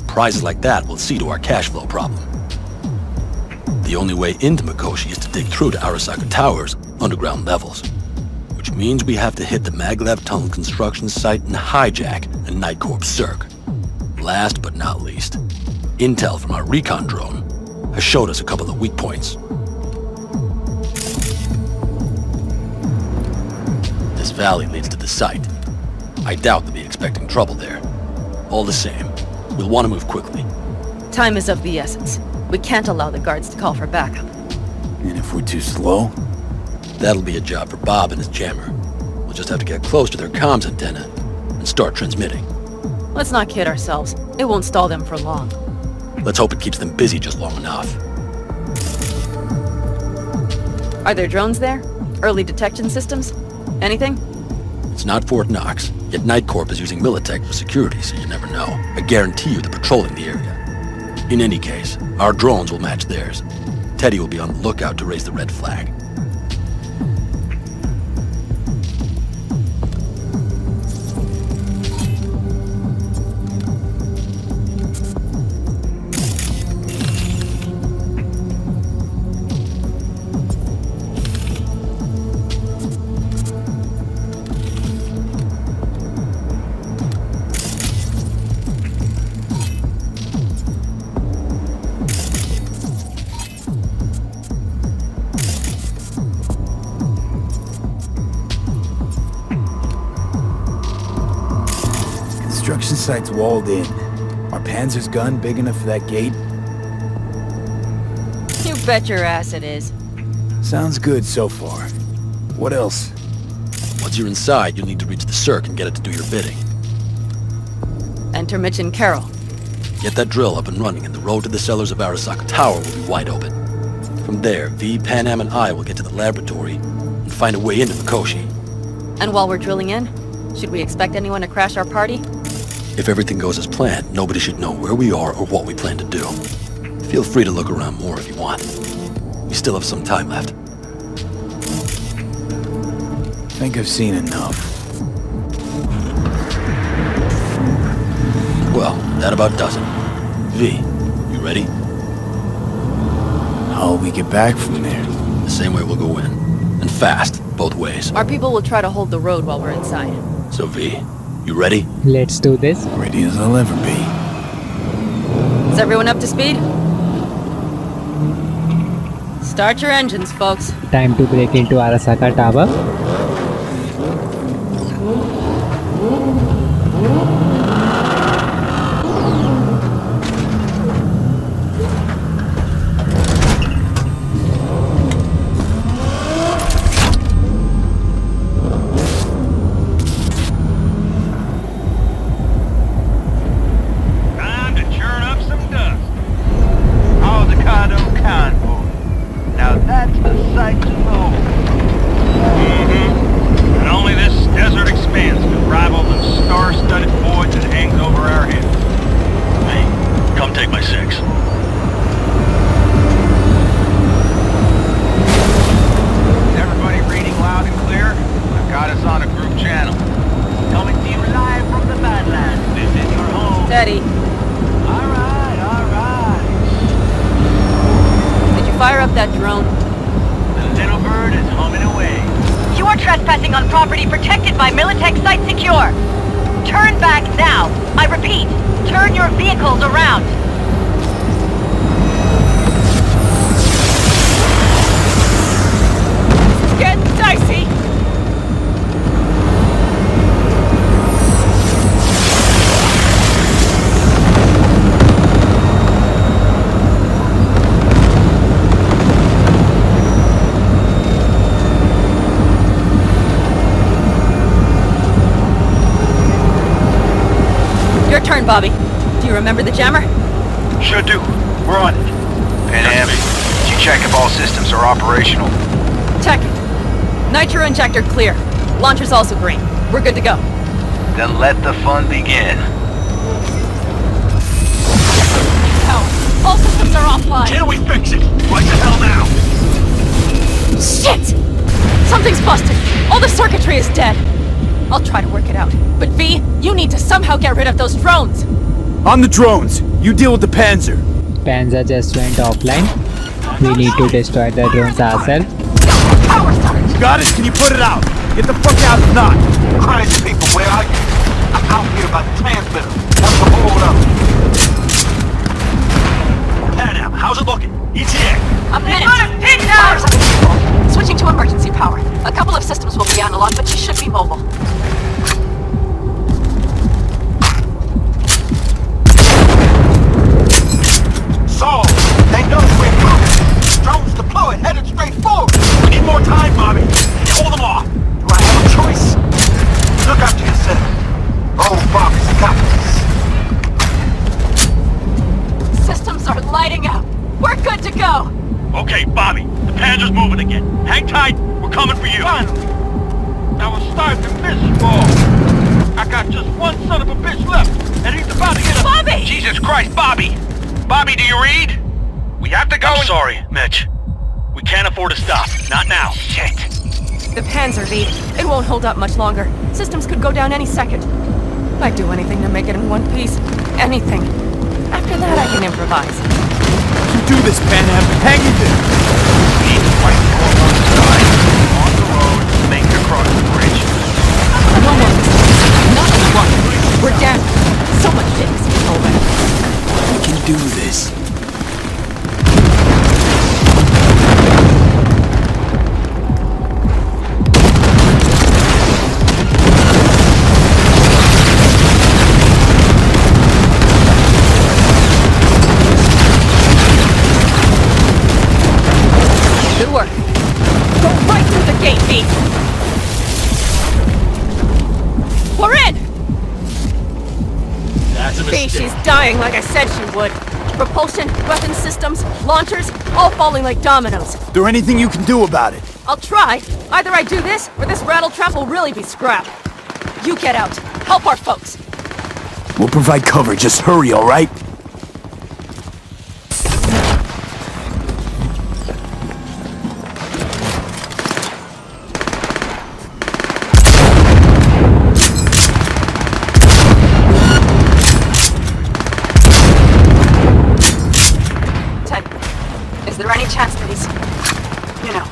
Prizes like that will see to our cash flow problem. The only way into Mikoshi is to dig through to Arasaka Tower's underground levels, which means we have to hit the Maglev Tunnel construction site and hijack a Nightcorp Circ. Last but not least, intel from our recon drone has showed us a couple of weak points. This valley leads to the site. I doubt they'll be expecting trouble there. All the same, we'll want to move quickly. Time is of the essence. We can't allow the guards to call for backup. And if we're too slow? That'll be a job for Bob and his jammer. We'll just have to get close to their comms antenna and start transmitting. Let's not kid ourselves. It won't stall them for long. Let's hope it keeps them busy just long enough. Are there drones there? Early detection systems? Anything? It's not Fort Knox, yet Nightcorp is using Militech for security, so you never know. I guarantee you they're patrolling the area. In any case, our drones will match theirs. Teddy will be on the lookout to raise the red flag. construction site's walled in. Are Panzer's gun big enough for that gate? You bet your ass it is. Sounds good so far. What else? Once you're inside, you'll need to reach the circ and get it to do your bidding. Enter Mitch and Carol. Get that drill up and running, and the road to the cellars of Arasaka Tower will be wide open. From there, V, Panam, and I will get to the laboratory and find a way into Mikoshi. And while we're drilling in, should we expect anyone to crash our party? If everything goes as planned, nobody should know where we are or what we plan to do. Feel free to look around more if you want. We still have some time left. I think I've seen enough. Well, that about does it. V, you ready? How'll we get back from there? The same way we'll go in. And fast, both ways. Our people will try to hold the road while we're inside. So V, you ready? Let's do this. Ready as I'll ever be. Is everyone up to speed? Start your engines, folks. Time to break into Arasaka Tower. Bobby, do you remember the jammer? Sure do. We're on it. Panam, did you check if all systems are operational? Check it. Nitro injector clear. Launcher's also green. We're good to go. Then let the fun begin. Hell, all systems are offline. Can we fix it? What the hell now? Shit! Something's busted. All the circuitry is dead. I'll try to work it out. But V, you need to somehow get rid of those drones! On the drones! You deal with the Panzer! Panzer just went offline. We need to destroy the drones ourselves. You got it? Can you put it out? Get the fuck out if not! Crazy people, where are you? I'm out here by the transmitter. What's the hold up? Panam, how's it looking? ETA! A minute! Switching to emergency power. A couple of systems will be analog, but you should be mobile. Solved! They know we're coming! Drones deployed, headed straight forward! We need more time, Bobby! Hold them off! Do I have a choice? Look after yourself. Oh, Bobby's got this. Systems are lighting up. We're good to go. Okay, Bobby. The Panzer's moving again. Hang tight. We're coming for you. Finally. I was starting to miss you all. I got just one son of a bitch left, and he's about to get a— Bobby! Jesus Christ, Bobby! Bobby, do you read? We have to go— I'm sorry, Mitch. We can't afford to stop. Not now. Shit. The Panzer, V. It won't hold up much longer. Systems could go down any second. I'd do anything to make it in one piece. Anything. After that, I can improvise. You do this, Panam. Hang in there. We need to fight the war on the side. On the road, make it across the bridge. No more. Not one. We're down. So much shit is over. We can do this. V, she's dying like I said she would. Propulsion, weapon systems, launchers, all falling like dominoes. Is there anything you can do about it? I'll try. Either I do this, or this rattletrap will really be scrapped. You get out. Help our folks. We'll provide cover. Just hurry, all right? Is there any chance that he's... you know...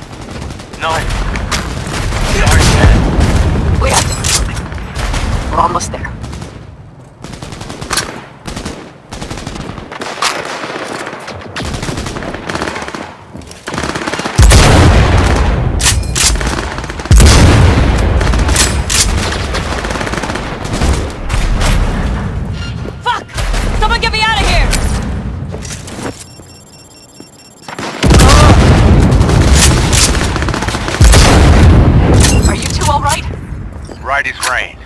No. They are dead. We have to do something. We're almost there. Fuck! Someone get me out of here! Are you two all right? Right as rain.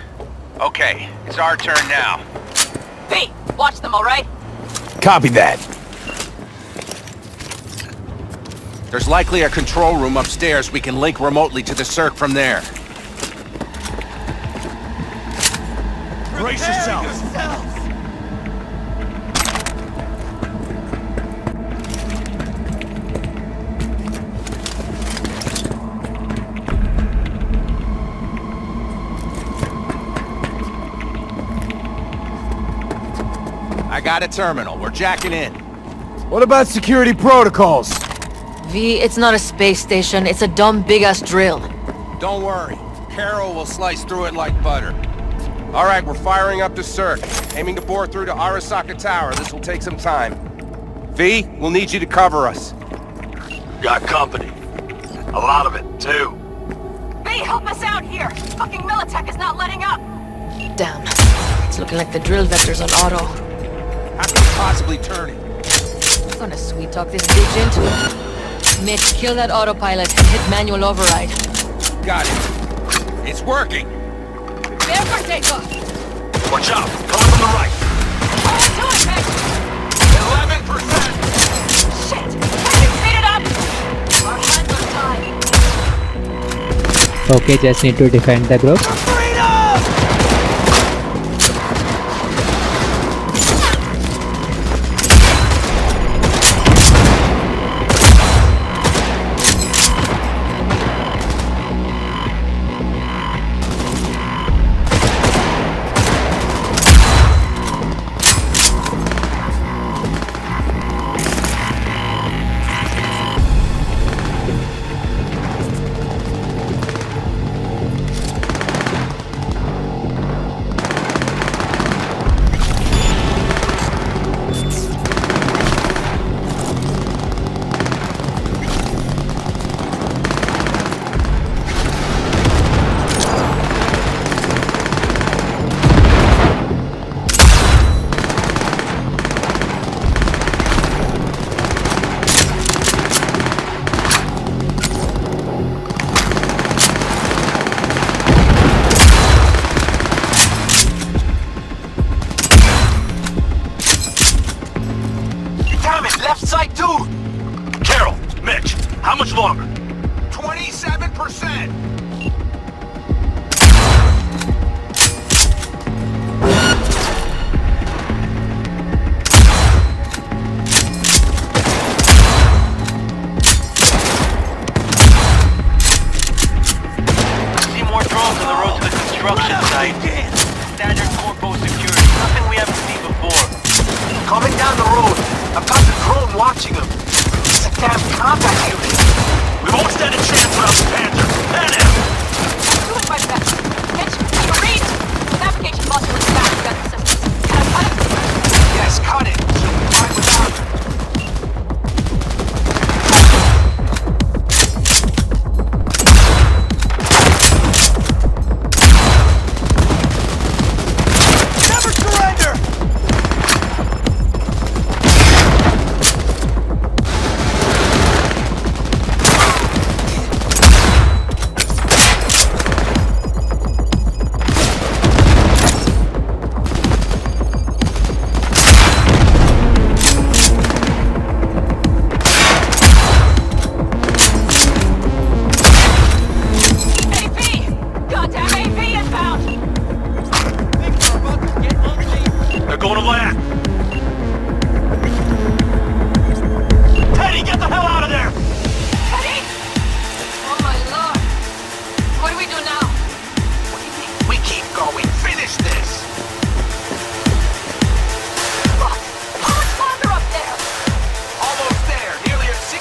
Okay, it's our turn now. V, watch them, all right? Copy that. There's likely a control room upstairs. We can link remotely to the circ from there. Brace yourself. I got a terminal. We're jacking in. What about security protocols? V, it's not a space station. It's a dumb big-ass drill. Don't worry. Carol will slice through it like butter. All right, we're firing up the circ. Aiming to bore through to Arasaka Tower. This will take some time. V, we'll need you to cover us. Got company. A lot of it, too. V, help us out here! Fucking Militech is not letting up! Damn. It's looking like the drill vector's on auto. How can we possibly turn it? I'm gonna sweet talk this bitch into it. Mitch, kill that autopilot and hit manual override. Got it. It's working. There for takeoff! Watch out! Coming from the right! Do it, Mitch! 11%! Shit! Can you speed it up? Our hands are tied. Okay, just need to defend the group. longer. 27%! Standard corpo security. Nothing we haven't seen before. Coming down the road. I've got the drone watching them. It's a damn combat unit. We won't stand a chance without the Panther. Man him! Do it my best. Mitch, you read? The navigation module is back. Got the systems. Can I cut it? Yes, cut it. So we try without it. land! Teddy, get the hell out of there! Teddy! Oh my lord. What do we do now? What do you mean? We keep going. Finish this! Look, how much longer up there? Almost there. Nearly at 60%.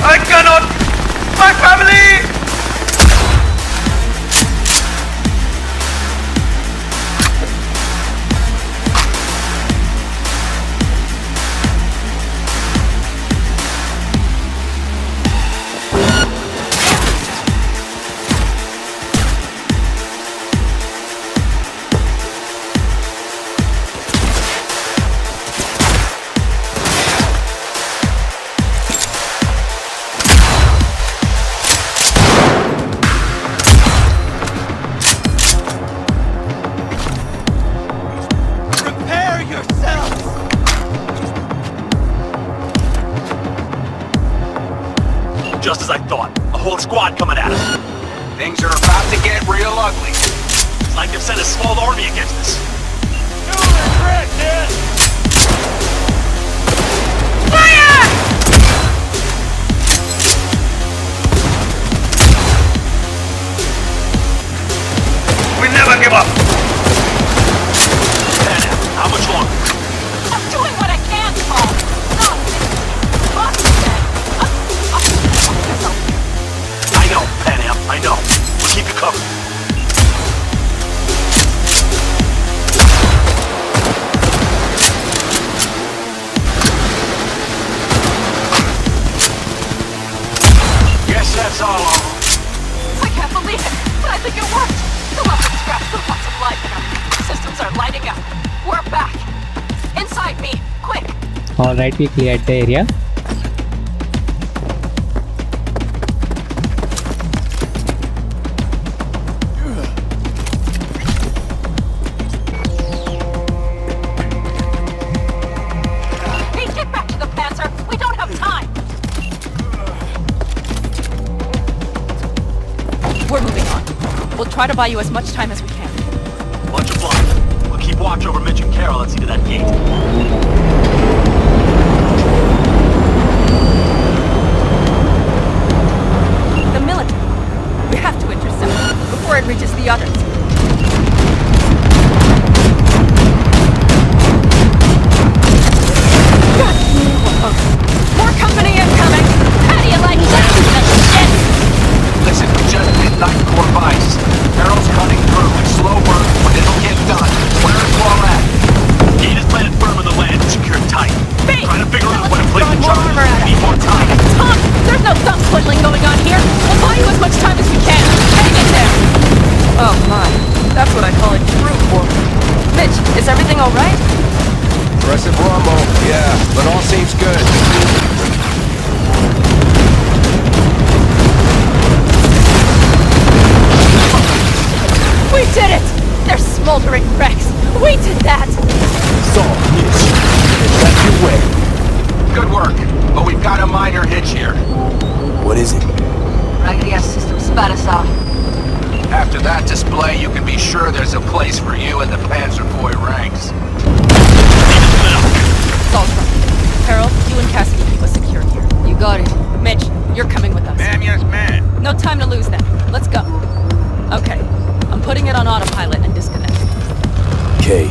I cannot! My family! Just as I thought. A whole squad coming at us. Things are about to get real ugly. It's like they've sent a small army against us. You regret this! Fire! We never give up! Anna, how much longer? I'm doing what I can, Paul. No, boss said. I know, Panam, I know. We'll keep you covered. Guess that's all over. I can't believe it, but I think it worked. The weapon scraps still got some life in them. Systems are lighting up. We're back. Inside me, quick. Alright, we cleared the area. Hey, get back to the Panzer. We don't have time. We're moving on. We'll try to buy you as much time as we can. Much obliged. We'll keep watch over Mitch and Carol and see to that gate. The military. We have to intercept it before it reaches the others. More company incoming. How do you like that? Shit! Listen, we just did night core vice. Carol's cutting through. It's slow work, but it'll get done. Where is Wall at? Gate is planted firm in the land and secured tight. Trying to figure out when to place the charges. We need more time. Tom, there's no thumb twiddling going on here. We'll buy you as much time as we can. Hang in there. Oh, smoldering wrecks. We did that! Saul, Mitch, that's your way. Good work, but we've got a minor hitch here. What is it? Raggedy-ass system spat us out. After that display, you can be sure there's a place for you in the Panzer Boy ranks. Saul's right. Carol, you and Cassidy keep us secure here. You got it. Mitch, you're coming with us. Ma'am, yes, ma'am. No time to lose then. Let's go. Okay, I'm putting it on autopilot and disconnecting. Okay.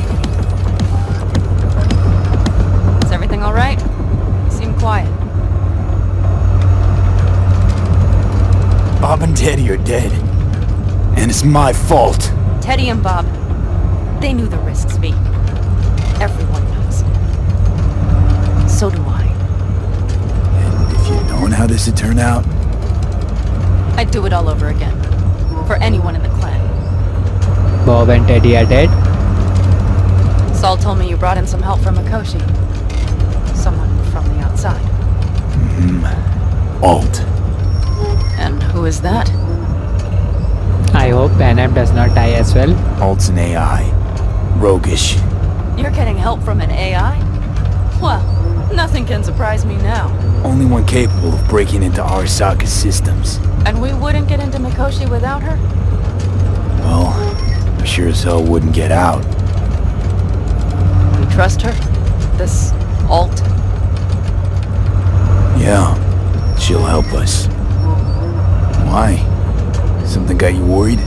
Is everything all right? You seem quiet. Bob and Teddy are dead. And it's my fault. Teddy and Bob, they knew the risks, V. Everyone knows. So do I. And if you'd known how this would turn out, I'd do it all over again. For anyone in the clan. Bob and Teddy are dead. Saul told me you brought in some help from Mikoshi. Someone from the outside. Alt. And who is that? I hope Panam does not die as well. Alt's an AI. Roguish. You're getting help from an AI? Well, nothing can surprise me now. Only one capable of breaking into Arasaka's systems. And we wouldn't get into Mikoshi without her? Well, I sure as hell wouldn't get out. You trust her? This Alt? Yeah, she'll help us. Why? Something got you worried?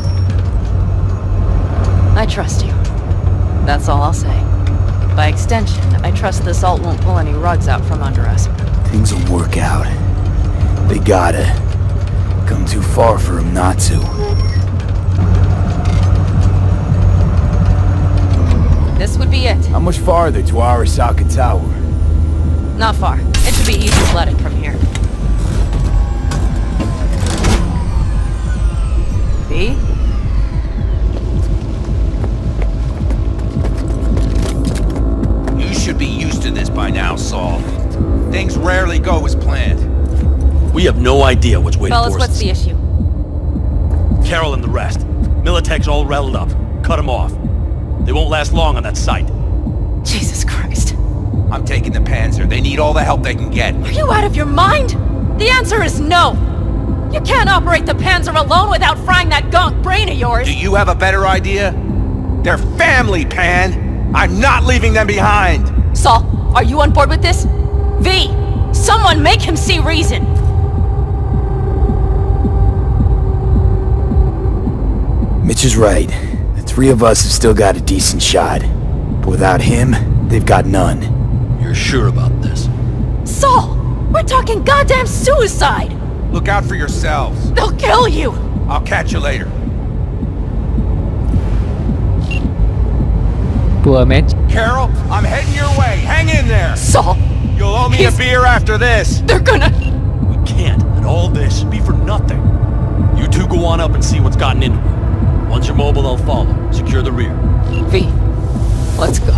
I trust you. That's all I'll say. By extension, I trust this Alt won't pull any rugs out from under us. Things will work out. They gotta. Come too far for him not to. This would be it. How much farther to Arasaka Tower? Not far. It should be easy sledding from here. B? You should be used to this by now, Saul. Things rarely go as planned. We have no idea what's waiting Fellas, for us. what's the issue? Carol and the rest. Militech's all rattled up. Cut them off. They won't last long on that site. Jesus Christ. I'm taking the Panzer. They need all the help they can get. Are you out of your mind? The answer is no. You can't operate the Panzer alone without frying that gonk brain of yours. Do you have a better idea? They're family, Pan. I'm not leaving them behind. Saul, are you on board with this? V, someone make him see reason. Mitch is right. The three of us have still got a decent shot. But without him, they've got none. You're sure about this? Saul, we're talking goddamn suicide. Look out for yourselves. They'll kill you. I'll catch you later. Poor Mitch. Carol, I'm heading your way. Hang in there. Saul. You'll owe me a beer after this. They're gonna... We can't. And all this be for nothing. You two go on up and see what's gotten into her. Once you're mobile, I'll follow. Secure the rear. V, let's go.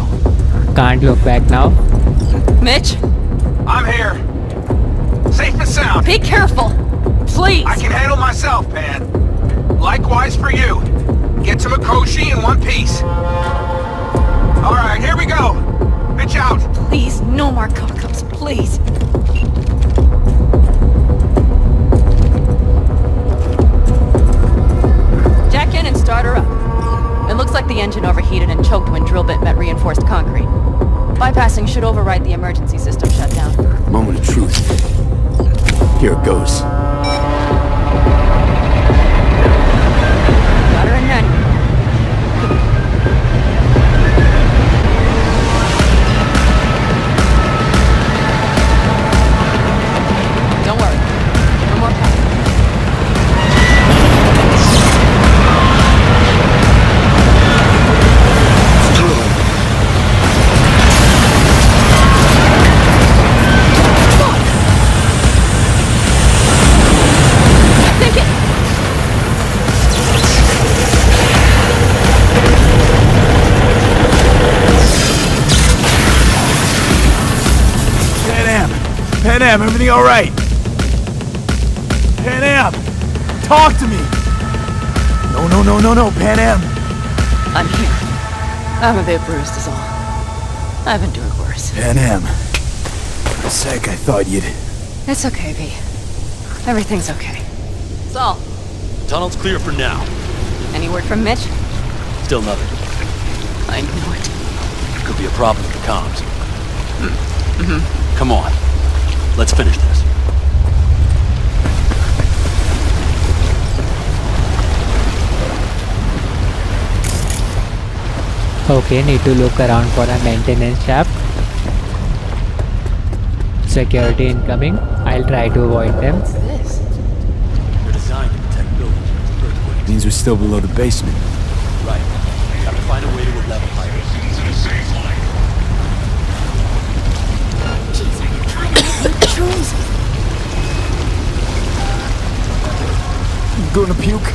Can't look back now. Mitch? I'm here. Safe and sound. Be careful. Please. I can handle myself, Pan. Likewise for you. Get to Mikoshi in one piece. Alright, here we go. Pitch out. Please, no more cock-ups, please. Jack in and start her up. It looks like the engine overheated and choked when drill bit met reinforced concrete. Bypassing should override the emergency system shutdown. Moment of truth. Here it goes. Got her in manual. Don't worry. No more power. Panam, everything all right? Panam, talk to me. No, Panam. I'm here. I'm a bit bruised is all. I've been doing worse. M. For a sec, I thought you'd... It's okay, V. Everything's okay. Saul, Tunnel's clear for now. any word from Mitch? Still nothing. I knew it. Could be a problem with the comms. Come on. Let's finish this. Okay, need to look around for a maintenance shaft. Security incoming. I'll try to avoid them. What's this? They're designed to protect buildings against earthquakes. Means we're still below the basement. Right. Have to find a way to a level higher. Jeez, are you trying to get me controls? Gonna puke?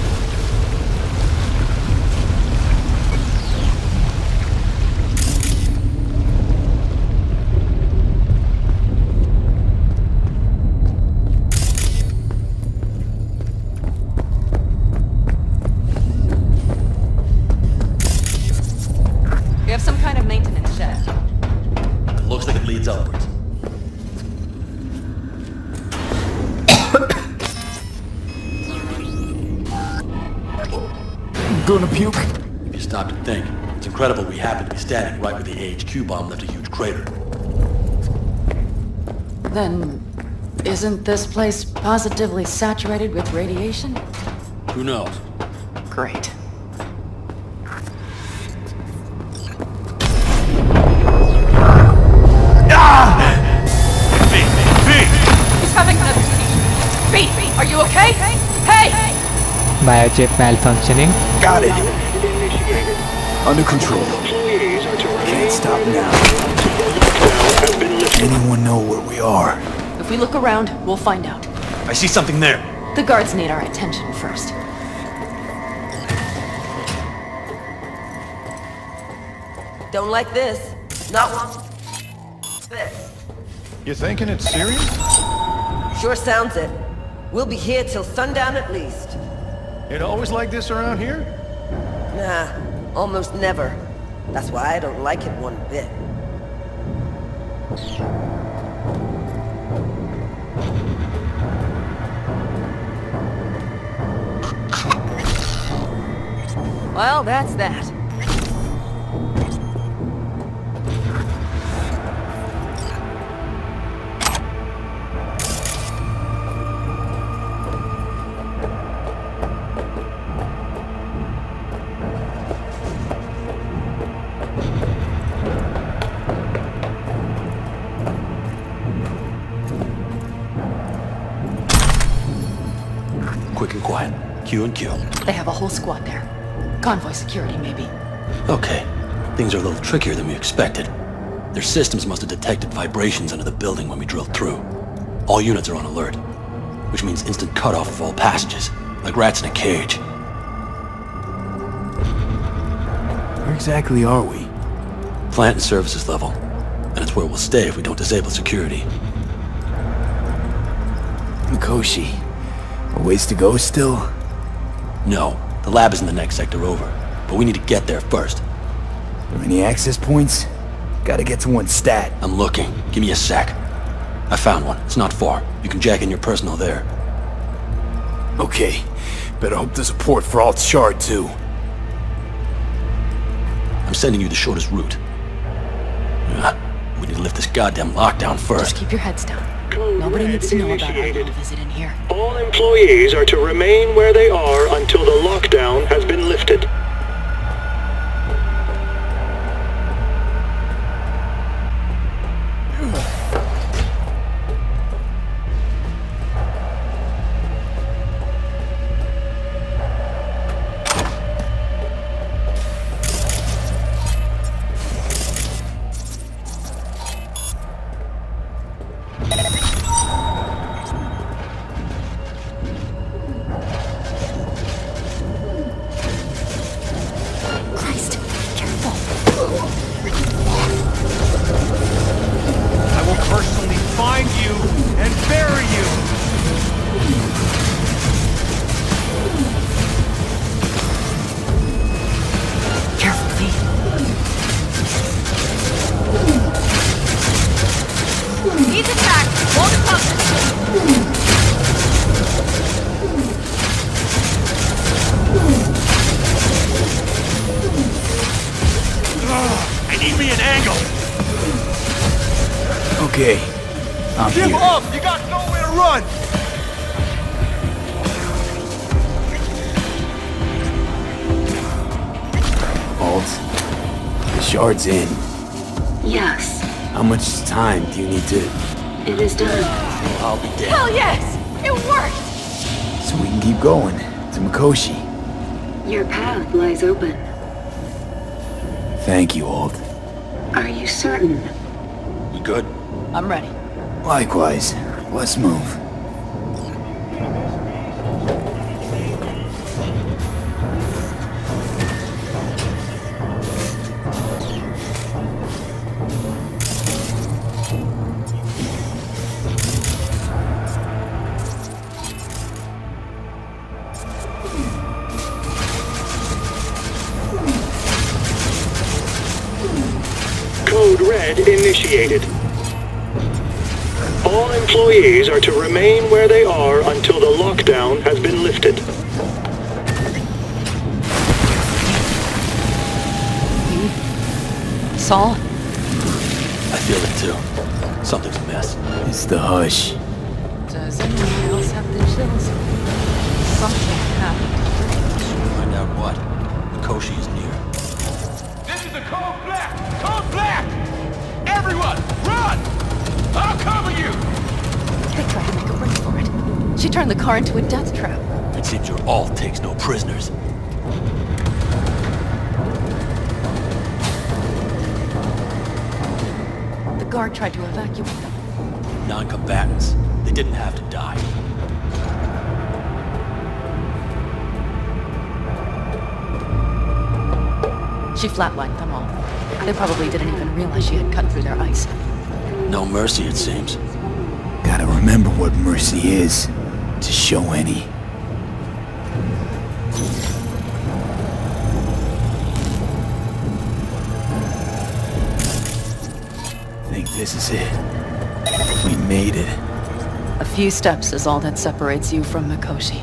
We have some kind of maintenance shaft. It looks like it leads upwards. Gonna puke? If you stop to think, it's incredible we happen to be standing right where the AHQ bomb left a huge crater. Then, isn't this place positively saturated with radiation? Who knows? Great. He's having another seizure. B, are you okay? Hey! Biochip malfunctioning. Got it. Under control. Can't stop now. Anyone know where we are? If we look around, we'll find out. I see something there. The guards need our attention first. Don't like this. Not one. This. You thinking it's serious? Sure sounds it. We'll be here till sundown at least. It always like this around here? Nah, almost never. That's why I don't like it one bit. Well, that's that. Quick and quiet. Q and Q. They have a whole squad there. Convoy security, maybe. Okay. Things are a little trickier than we expected. Their systems must have detected vibrations under the building when we drilled through. All units are on alert, which means instant cutoff of all passages, like rats in a cage. Where exactly are we? Plant and services level. And it's where we'll stay if we don't disable security. Mikoshi. A ways to go still? No. The lab is in the next sector over. But we need to get there first. Are there any access points? Gotta get to one stat. I'm looking. Give me a sec. I found one. It's not far. You can jack in your personal there. Okay. Better hope there's a port for alt shard too. I'm sending you the shortest route. We need to lift this goddamn lockdown first. Just keep your heads down. Nobody needs to know about our little visit in here. All employees are to remain where they are until the lockdown has been lifted. Okay, I'm Give here. up! You got nowhere to run! Alt, the shard's in. Yes, How much time do you need to... it is done. Well, I'll be damned. Hell yes! It worked! So we can keep going to Mikoshi. Your path lies open. Thank you, Alt. Are you certain? You good? I'm ready. Likewise. Let's move. Code Red initiated. All employees are to remain where they are until the lockdown has been lifted. Saul? I feel it too. Something's amiss. It's the hush. Does anyone else have the chills? Something happened. Find out what. Mikoshi is near. This is a code black! Code black! Everyone, run! I'll cover you! They tried to make a break for it. She turned the car into a death trap. It seems your alt takes no prisoners. The guard tried to evacuate them. Non-combatants. They didn't have to die. She flatlined them all. They probably didn't even realize she had cut through their ice. No mercy, it seems. Gotta remember what mercy is, to show any. Think this is it. We made it. A few steps is all that separates you from Mikoshi.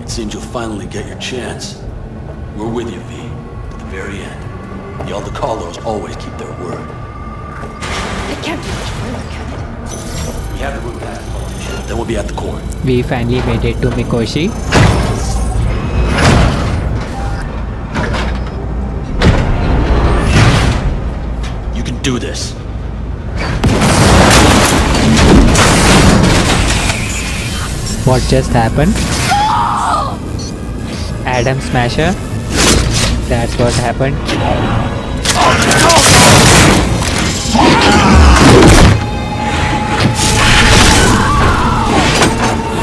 It seems you'll finally get your chance. We're with you, V, to the very end. The Aldecalos always keep their word. It can't be much further, can it? We have to move past. Then we'll be at the core. We finally made it to Mikoshi. You can do this. What just happened? Adam Smasher? That's what happened.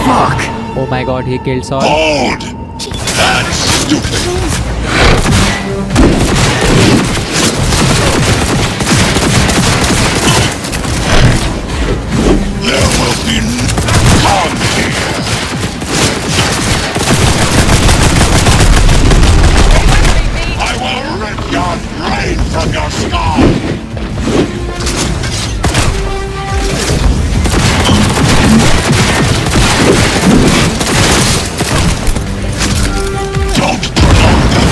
Fuck! Oh my god, he killed Saul. Hold! That's stupid! There will be none here! I will rip your brain from your skull! Don't prolong the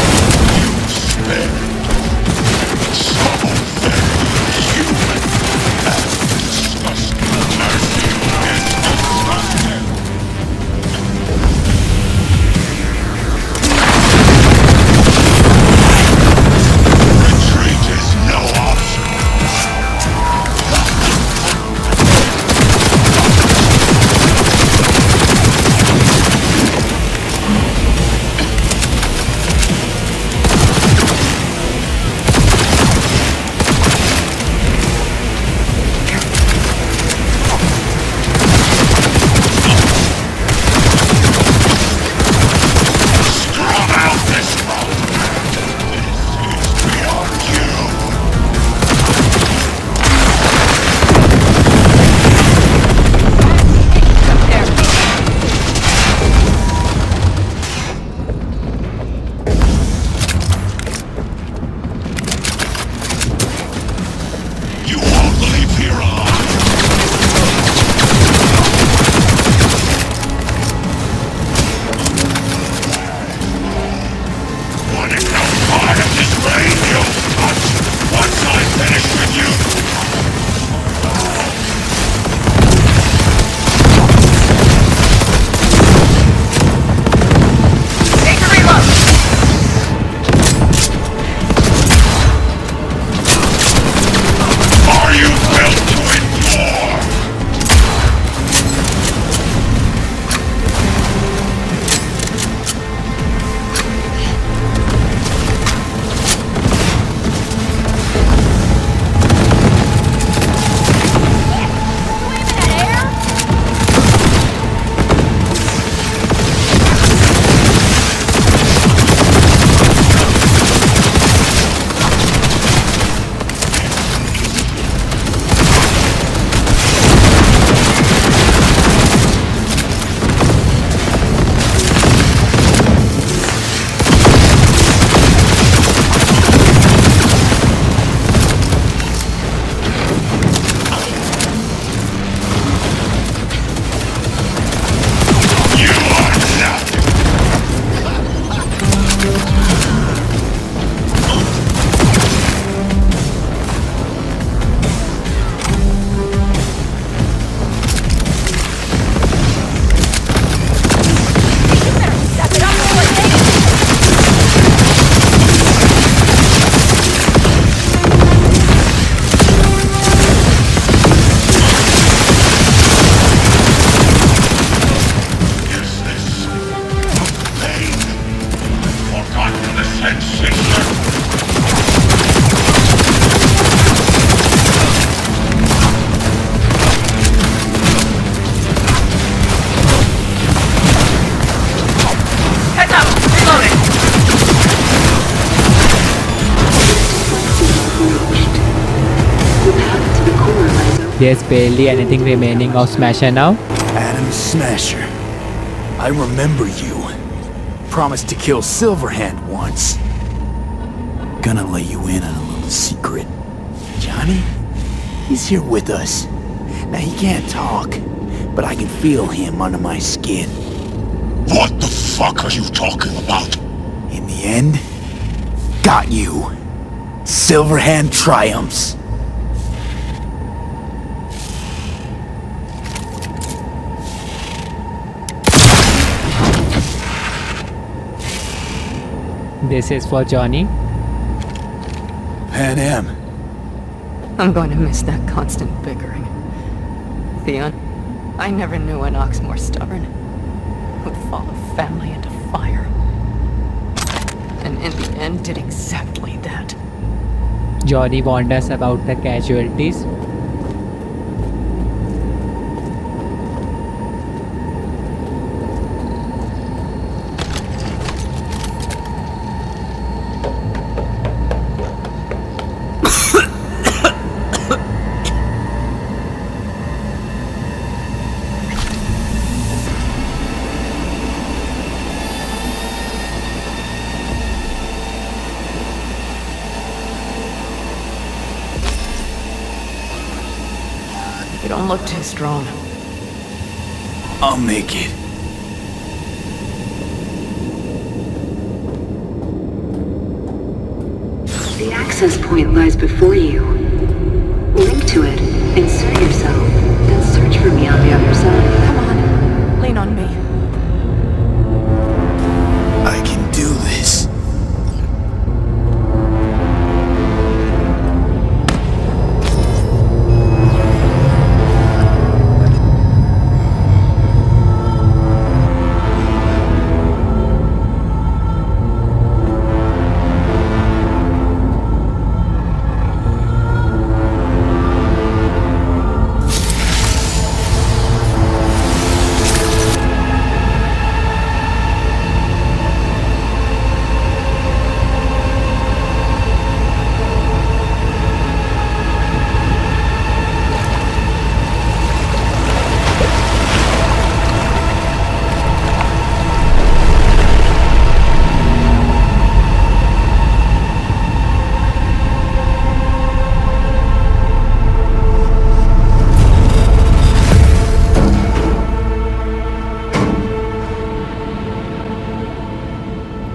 There's barely anything remaining of Smasher now. Adam Smasher. I remember you. Promised to kill Silverhand once. Gonna let you in on a little secret. Johnny? He's here with us. Now he can't talk, but I can feel him under my skin. What the fuck are you talking about? In the end, got you. Silverhand triumphs. This is for Johnny. Pan Am. I'm going to miss that constant bickering. Theon, I never knew an ox more stubborn. Who'd follow family into fire. And in the end did exactly that. Johnny warned us about the casualties. You don't look too strong. I'll make it. The access point lies before you. Link to it, insert yourself, then search for me on the other side. Come on, lean on me. I can do this.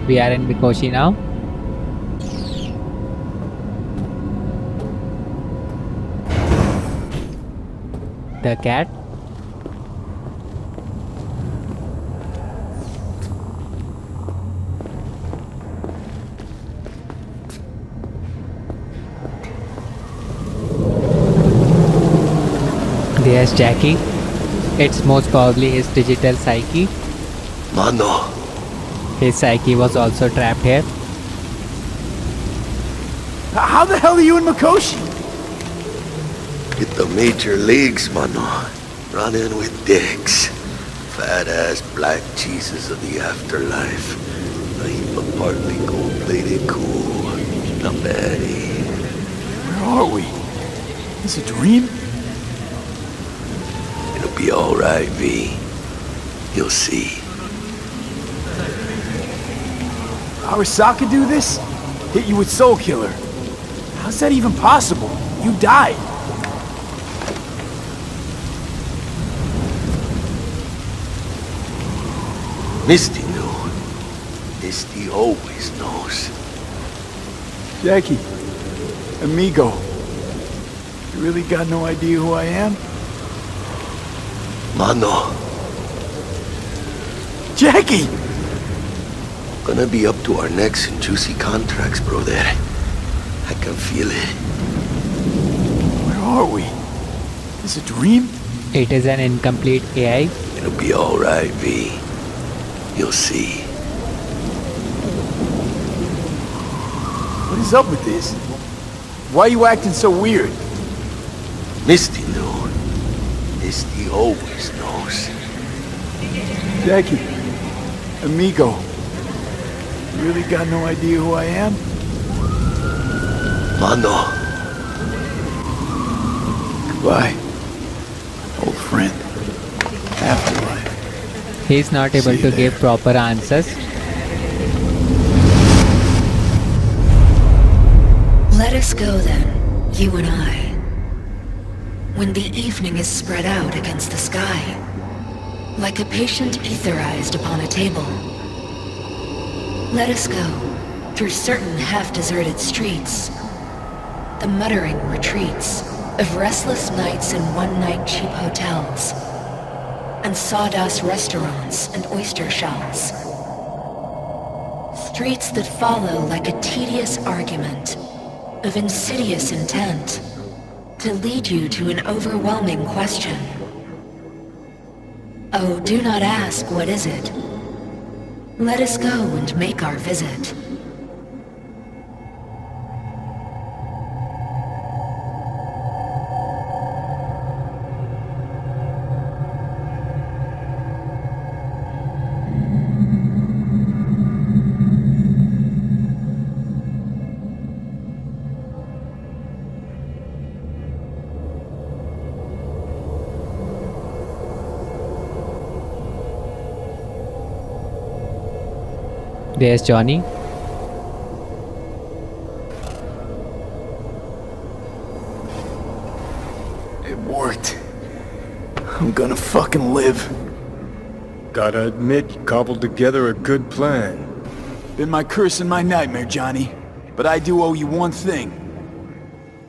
We are in Kotion now. The cat. There's Jackie. It's most probably his digital psyche. Mano. His psyche was also trapped here. How the hell are you in Mikoshi? Hit the major leagues, mano. Running with dicks. Fat-ass black cheeses of the afterlife. A heap of partly gold-plated cool. Not baddie. Where are we? Is it a dream? It'll be alright, V. You'll see. Arasaka do this? Hit you with Soul Killer. How's that even possible? You died. Misty knew. Misty always knows. Jackie, amigo, you really got no idea who I am? Mano. Jackie! Gonna be up to our necks in juicy contracts, brother. I can feel it. Where are we? Is it a dream? It is an incomplete AI. It'll be alright, V. You'll see. What is up with this? Why are you acting so weird? Misty knew. Misty always knows. Jackie, amigo, you really got no idea who I am? Mano. Goodbye. afterlife. He's not able to give proper answers. Let us go then, you and I. When the evening is spread out against the sky, like a patient etherized upon a table. Let us go through certain half-deserted streets, the muttering retreats of restless nights in one-night cheap hotels, and sawdust restaurants and oyster shells. Streets that follow like a tedious argument of insidious intent to lead you to an overwhelming question. Oh, do not ask, what is it? Let us go and make our visit. There's Johnny. It worked. I'm gonna fucking live. Gotta admit, you cobbled together a good plan. Been my curse and my nightmare, Johnny. But I do owe you one thing.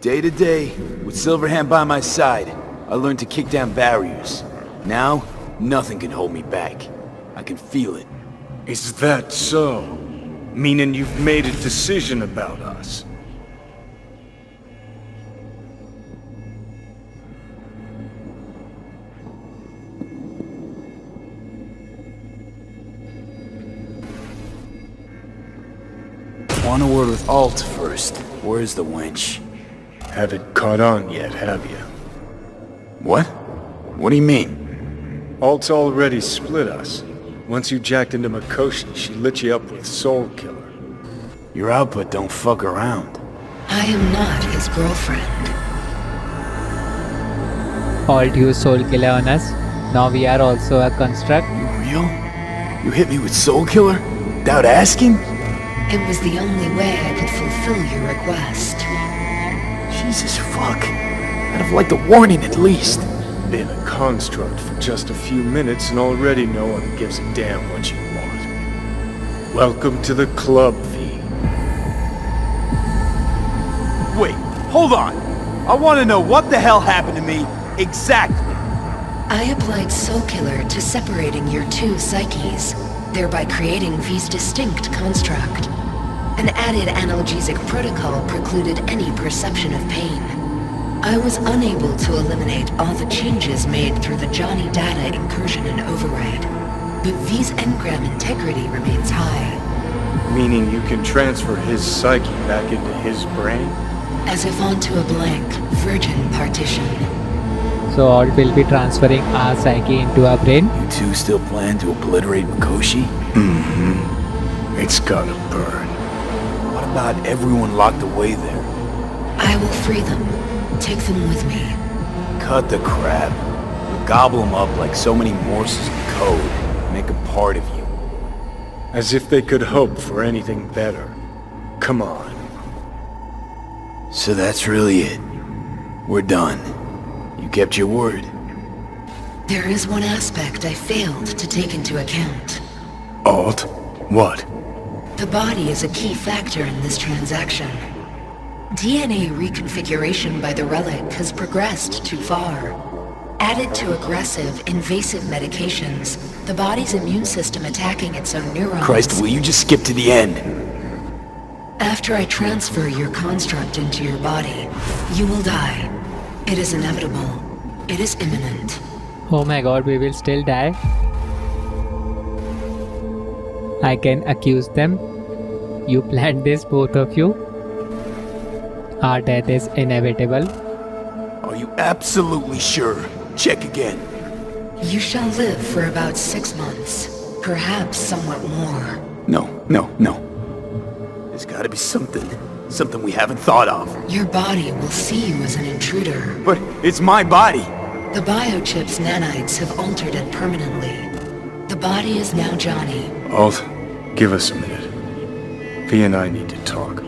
Day to day, with Silverhand by my side, I learned to kick down barriers. Now, nothing can hold me back. I can feel it. Is that so? Meaning you've made a decision about us? Want a word with Alt first. Where's the wench? Haven't caught on yet, have you? What? What do you mean? Alt's already split us. Once you jacked into Kotion, she lit you up with Soul Killer. Your output don't fuck around. I am not his girlfriend. Alt used Soul Killer on us. Now we are also a construct. You real? You hit me with Soul Killer? Without asking? It was the only way I could fulfill your request. Jesus fuck. I'd have liked a warning at least. Been a construct for just a few minutes and already no one gives a damn what you want. Welcome to the club, V. Wait, hold on. I want to know what the hell happened to me exactly. I applied Soul Killer to separating your two psyches, thereby creating V's distinct construct. An added analgesic protocol precluded any perception of pain. I was unable to eliminate all the changes made through the Johnny data incursion and override, but V's engram integrity remains high. Meaning you can transfer his psyche back into his brain? As if onto a blank, virgin partition. So Alt will be transferring our psyche into our brain. You two still plan to obliterate Mikoshi? Mm-hmm. It's gotta burn. What about everyone locked away there? I will free them. Take them with me. Cut the crap. We'll gobble them up like so many morsels of code. Make a part of you. As if they could hope for anything better. Come on. So that's really it. We're done. You kept your word. There is one aspect I failed to take into account. Alt? What? The body is a key factor in this transaction. DNA reconfiguration by the relic has progressed too far. Added to aggressive, invasive medications, the body's immune system attacking its own neurons... Christ, will you just skip to the end? After I transfer your construct into your body, you will die. It is inevitable. It is imminent. Oh my god, we will still die. I can accuse them. You planned this, both of you. Our death is inevitable. Are you absolutely sure? Check again. You shall live for about 6 months. Perhaps somewhat more. No. There's gotta be something. Something we haven't thought of. Your body will see you as an intruder. But it's my body. The biochip's nanites have altered it permanently. The body is now Johnny. Alt, give us a minute. V and I need to talk.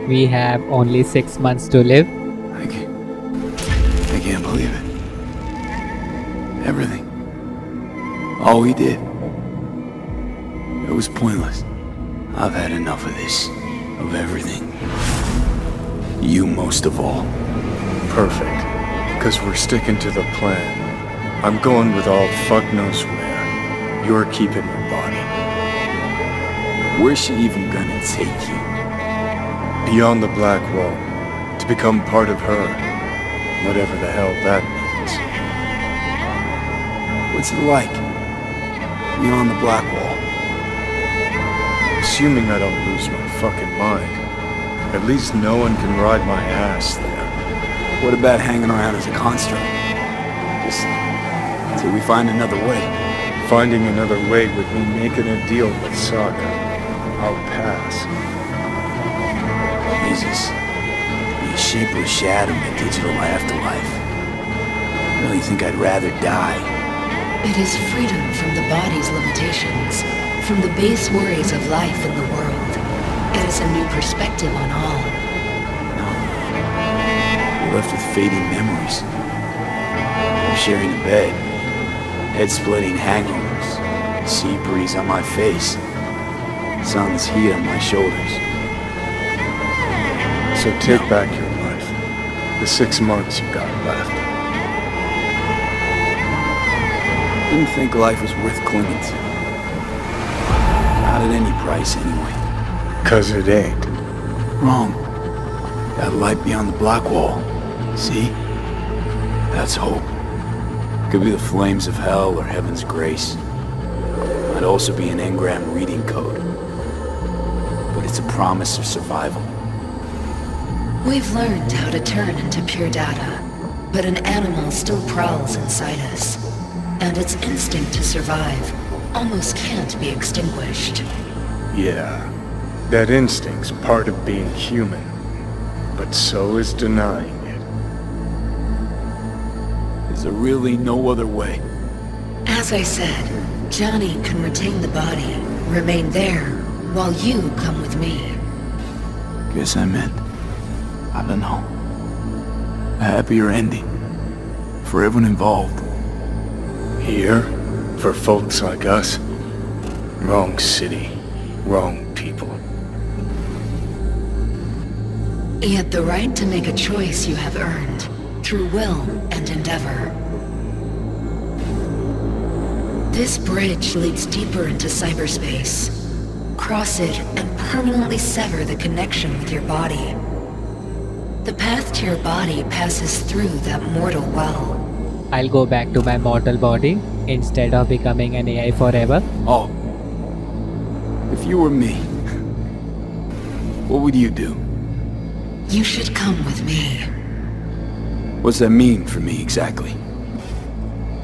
We have only 6 months to live. I can't believe it. Everything. All we did. It was pointless. I've had enough of this. Of everything. You most of all. Perfect. Because we're sticking to the plan. I'm going with all fuck knows where. You're keeping your body. Where's she even gonna take you? Beyond the Black Wall. To become part of her. Whatever the hell that means. What's it like? Beyond the Black Wall? Assuming I don't lose my fucking mind. At least no one can ride my ass there. What about hanging around as a construct? Just until we find another way. Finding another way would mean making a deal with Sokka. I'll pass. Jesus. Be a shapeless shadow in a digital afterlife. I really think I'd rather die. It is freedom from the body's limitations, from the base worries of life in the world. It is a new perspective on all. We're left with fading memories. I'm sharing a bed. Head-splitting hangovers. Sea breeze on my face. Sun's heat on my shoulders. So take back your life. The 6 months you got left. Didn't think life was worth clinging to. Not at any price, anyway. 'Cause it ain't. Wrong. That light beyond the Black Wall. See? That's hope. Could be the flames of hell or heaven's grace. Might also be an engram reading code. But it's a promise of survival. We've learned how to turn into pure data, but an animal still prowls inside us. And its instinct to survive almost can't be extinguished. Yeah. That instinct's part of being human. But so is denying it. Is there really no other way? As I said, Johnny can retain the body, remain there, while you come with me. Guess I meant, I don't know, a happier ending for everyone involved. Here, for folks like us, wrong city, wrong people. Yet the right to make a choice you have earned, through will and endeavor. This bridge leads deeper into cyberspace. Cross it and permanently sever the connection with your body. The path to your body passes through that mortal well. I'll go back to my mortal body instead of becoming an AI forever. Oh. If you were me, what would you do? You should come with me. What's that mean for me exactly?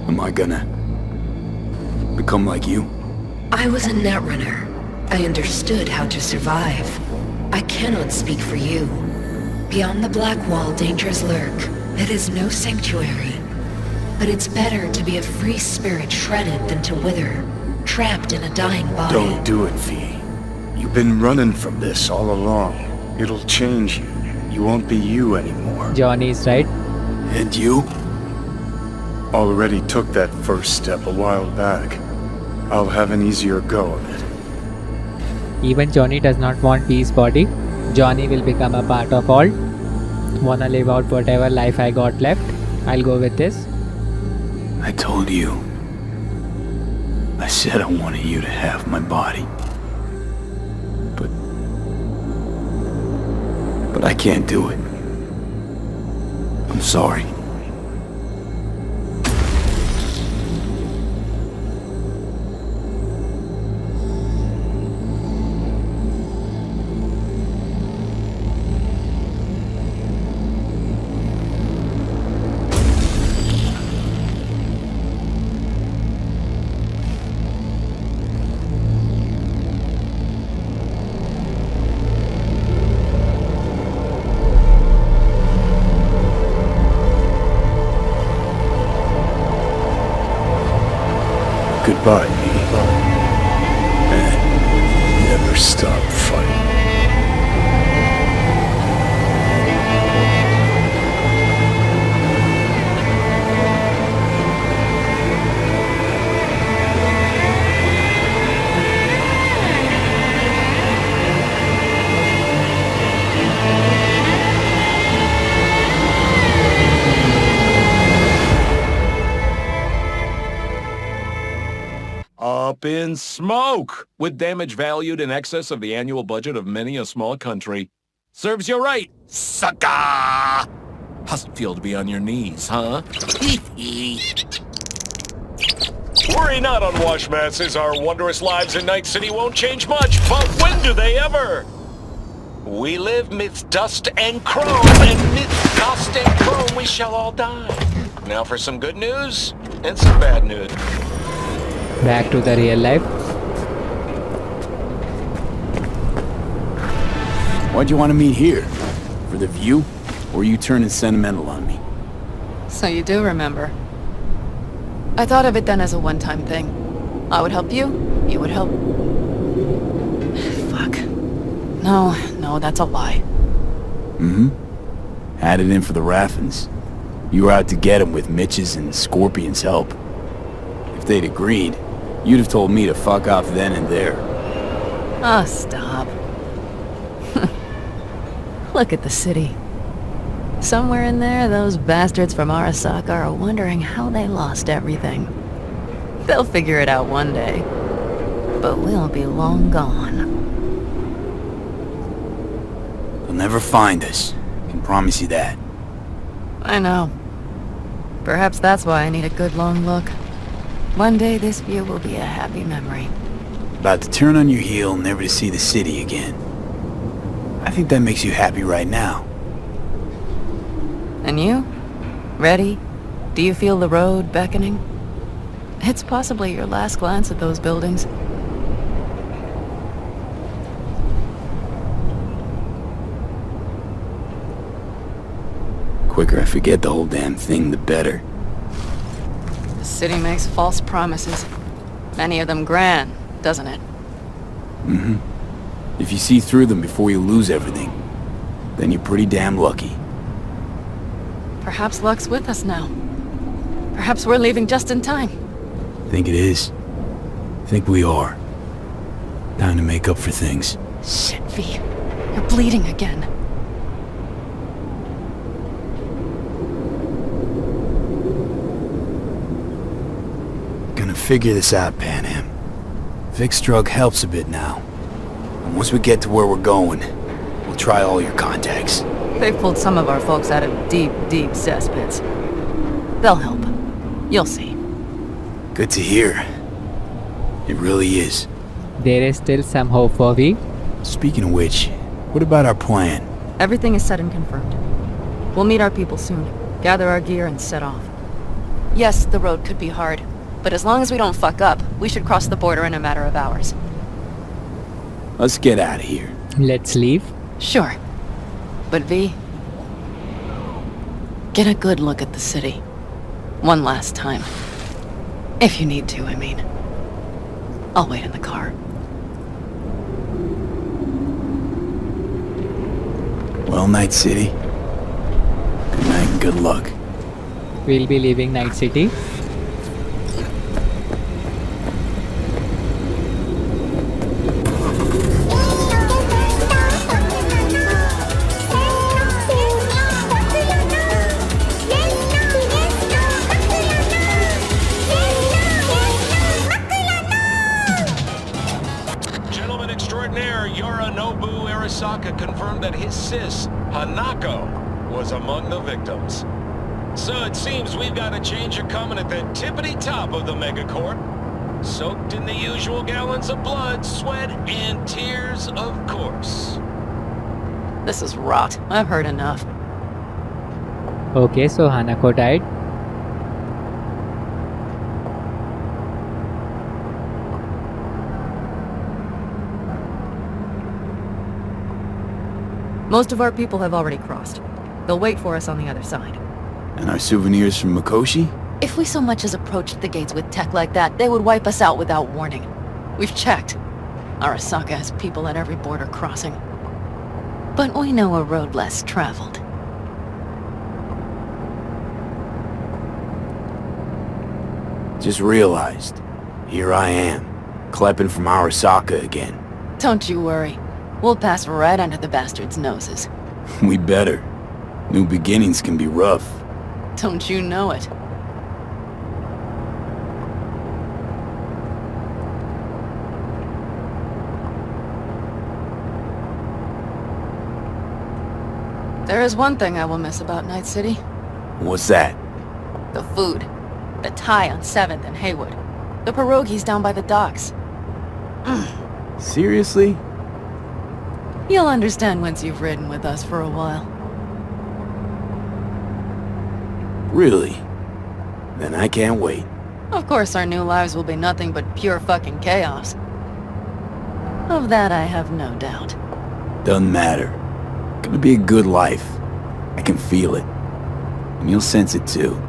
Am I gonna become like you? I was a netrunner. I understood how to survive. I cannot speak for you. Beyond the Black Wall, dangers lurk. It is no sanctuary. But it's better to be a free spirit shredded than to wither, trapped in a dying body. Don't do it, V. You've been running from this all along. It'll change you. You won't be you anymore. Johnny is right. And you? Already took that first step a while back. I'll have an easier go of it. Even Johnny does not want V's body. Johnny will become a part of all. Wanna live out whatever life I got left. I'll go with this. I told you. I said I wanted you to have my body. But I can't do it. I'm sorry. Goodbye, me. And never stop fighting. Up in smoke! With damage valued in excess of the annual budget of many a small country. Serves you right, sucker! How's it feel to be on your knees, huh? Worry not, unwashed masses. Our wondrous lives in Night City won't change much, but when do they ever? We live midst dust and chrome, and midst dust and chrome we shall all die. Now for some good news and some bad news. Back to the real life. Why'd you want to meet here? For the view? Or are you turning sentimental on me? So you do remember. I thought of it then as a one-time thing. I would help you, you would help... Fuck. No, that's a lie. Mm-hmm. Had it in for the Raffins. You were out to get him with Mitch's and Scorpion's help. If they'd agreed, you'd have told me to fuck off then and there. Oh, stop. Look at the city. Somewhere in there, those bastards from Arasaka are wondering how they lost everything. They'll figure it out one day. But we'll be long gone. They'll never find us. I can promise you that. I know. Perhaps that's why I need a good long look. One day this view will be a happy memory. About to turn on your heel, never to see the city again. I think that makes you happy right now. And you? Ready? Do you feel the road beckoning? It's possibly your last glance at those buildings. Quicker I forget the whole damn thing, the better. The city makes false promises. Many of them grand, doesn't it? Mm-hmm. If you see through them before you lose everything, then you're pretty damn lucky. Perhaps luck's with us now. Perhaps we're leaving just in time. Think it is. Think we are. Time to make up for things. Shit, V. You're bleeding again. Gonna figure this out, Pan Am. Vic's drug helps a bit now. And once we get to where we're going, we'll try all your contacts. They've pulled some of our folks out of deep, deep cesspits. They'll help. You'll see. Good to hear. It really is. There is still some hope for V. Speaking of which, what about our plan? Everything is set and confirmed. We'll meet our people soon, gather our gear, and set off. Yes, the road could be hard, but as long as we don't fuck up, we should cross the border in a matter of hours. Let's get out of here. Let's leave. Sure. But V, get a good look at the city. One last time. If you need to, I mean. I'll wait in the car. Well, Night City. Good night and good luck. We'll be leaving Night City. Confirmed that his sis, Hanako, was among the victims. So it seems we've got a changer coming at the tippity top of the megacorp. Soaked in the usual gallons of blood, sweat, and tears, of course. This is rot. I've heard enough. Okay, so Hanako died. Most of our people have already crossed. They'll wait for us on the other side. And our souvenirs from Mikoshi? If we so much as approached the gates with tech like that, they would wipe us out without warning. We've checked. Arasaka has people at every border crossing. But we know a road less traveled. Just realized, here I am, klepping from Arasaka again. Don't you worry. We'll pass right under the bastards' noses. We better. New beginnings can be rough. Don't you know it? There is one thing I will miss about Night City. What's that? The food. The Thai on 7th and Haywood. The pierogies down by the docks. Seriously? You'll understand once you've ridden with us for a while. Really? Then I can't wait. Of course our new lives will be nothing but pure fucking chaos. Of that I have no doubt. Doesn't matter. Gonna be a good life. I can feel it. And you'll sense it too.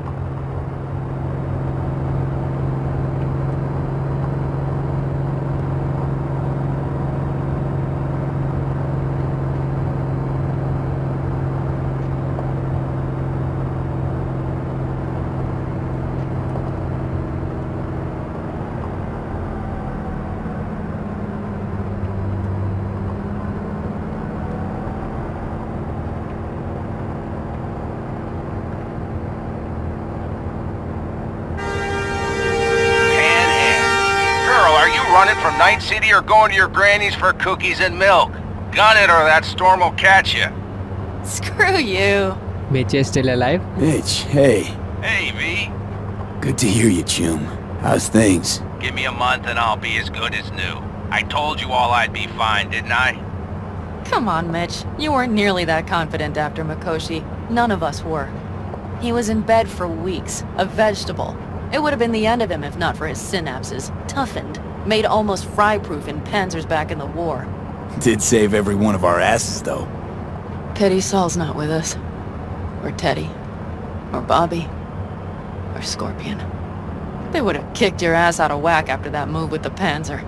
Running from Night City or going to your granny's for cookies and milk? Gun it or that storm will catch you. Screw you. Mitch is still alive? Mitch, hey. Hey, V. Good to hear you, chum. How's things? Give me a month and I'll be as good as new. I told you all I'd be fine, didn't I? Come on, Mitch. You weren't nearly that confident after Mikoshi. None of us were. He was in bed for weeks, a vegetable. It would have been the end of him if not for his synapses. Toughened. Made almost fry-proof in panzers back in the war. Did save every one of our asses, though. Pity Saul's not with us. Or Teddy. Or Bobby. Or Scorpion. They would have kicked your ass out of whack after that move with the panzer.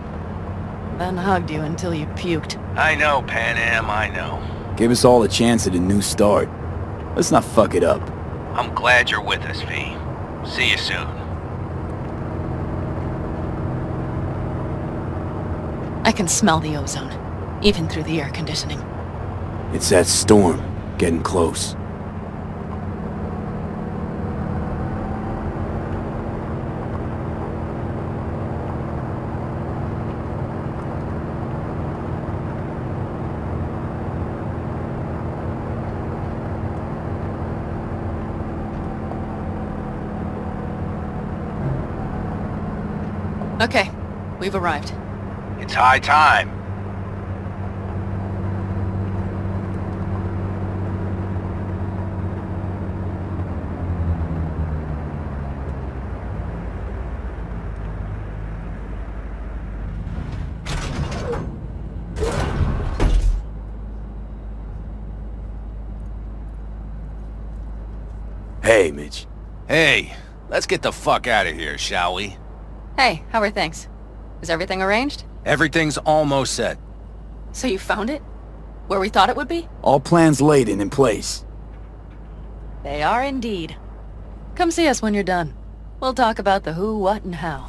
Then hugged you until you puked. I know, Pan Am, I know. Gave us all a chance at a new start. Let's not fuck it up. I'm glad you're with us, V. See you soon. I can smell the ozone, even through the air conditioning. It's that storm, getting close. Okay, we've arrived. It's high time. Hey, Mitch. Hey, let's get the fuck out of here, shall we? Hey, how are things? Is everything arranged? Everything's almost set. So you found it? Where we thought it would be? All plans laid and in place. They are indeed. Come see us when you're done. We'll talk about the who, what, and how.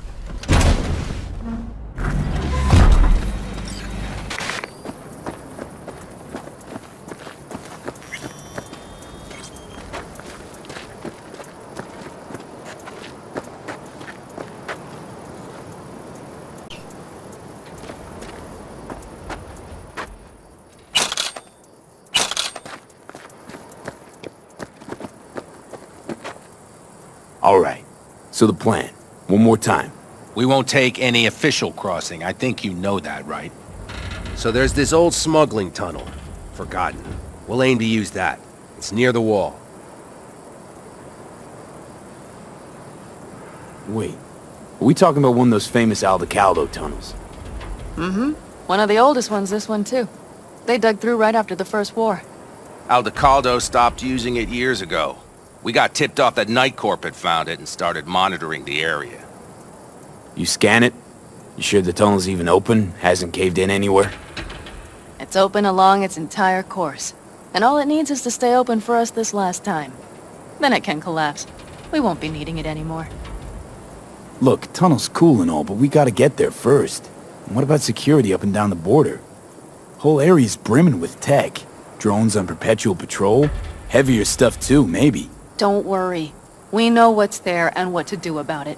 All right. So the plan. One more time. We won't take any official crossing. I think you know that, right? So there's this old smuggling tunnel. Forgotten. We'll aim to use that. It's near the wall. Wait. Are we talking about one of those famous Aldecaldo tunnels? Mm-hmm. One of the oldest ones, this one too. They dug through right after the First War. Aldecaldo stopped using it years ago. We got tipped off that Night Corp had found it and started monitoring the area. You scan it? You sure the tunnel's even open? Hasn't caved in anywhere? It's open along its entire course. And all it needs is to stay open for us this last time. Then it can collapse. We won't be needing it anymore. Look, tunnel's cool and all, but we gotta get there first. And what about security up and down the border? Whole area's brimming with tech. Drones on perpetual patrol. Heavier stuff too, maybe. Don't worry. We know what's there and what to do about it.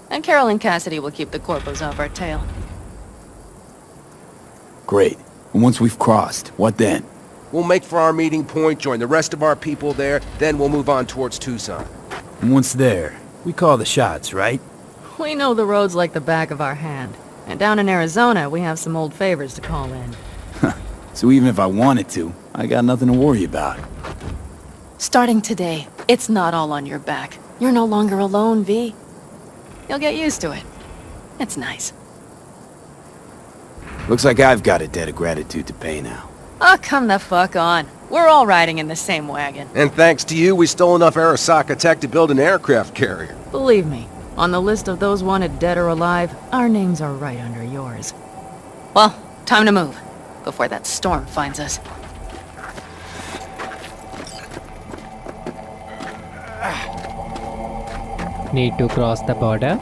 And Carol and Cassidy will keep the corpos off our tail. Great. And once we've crossed, what then? We'll make for our meeting point, join the rest of our people there, then we'll move on towards Tucson. And once there, we call the shots, right? We know the roads like the back of our hand. And down in Arizona, we have some old favors to call in. So even if I wanted to, I got nothing to worry about. Starting today, it's not all on your back. You're no longer alone, V. You'll get used to it. It's nice. Looks like I've got a debt of gratitude to pay now. Oh, come the fuck on. We're all riding in the same wagon. And thanks to you, we stole enough Arasaka tech to build an aircraft carrier. Believe me, on the list of those wanted dead or alive, our names are right under yours. Well, time to move, before that storm finds us. Need to cross the border.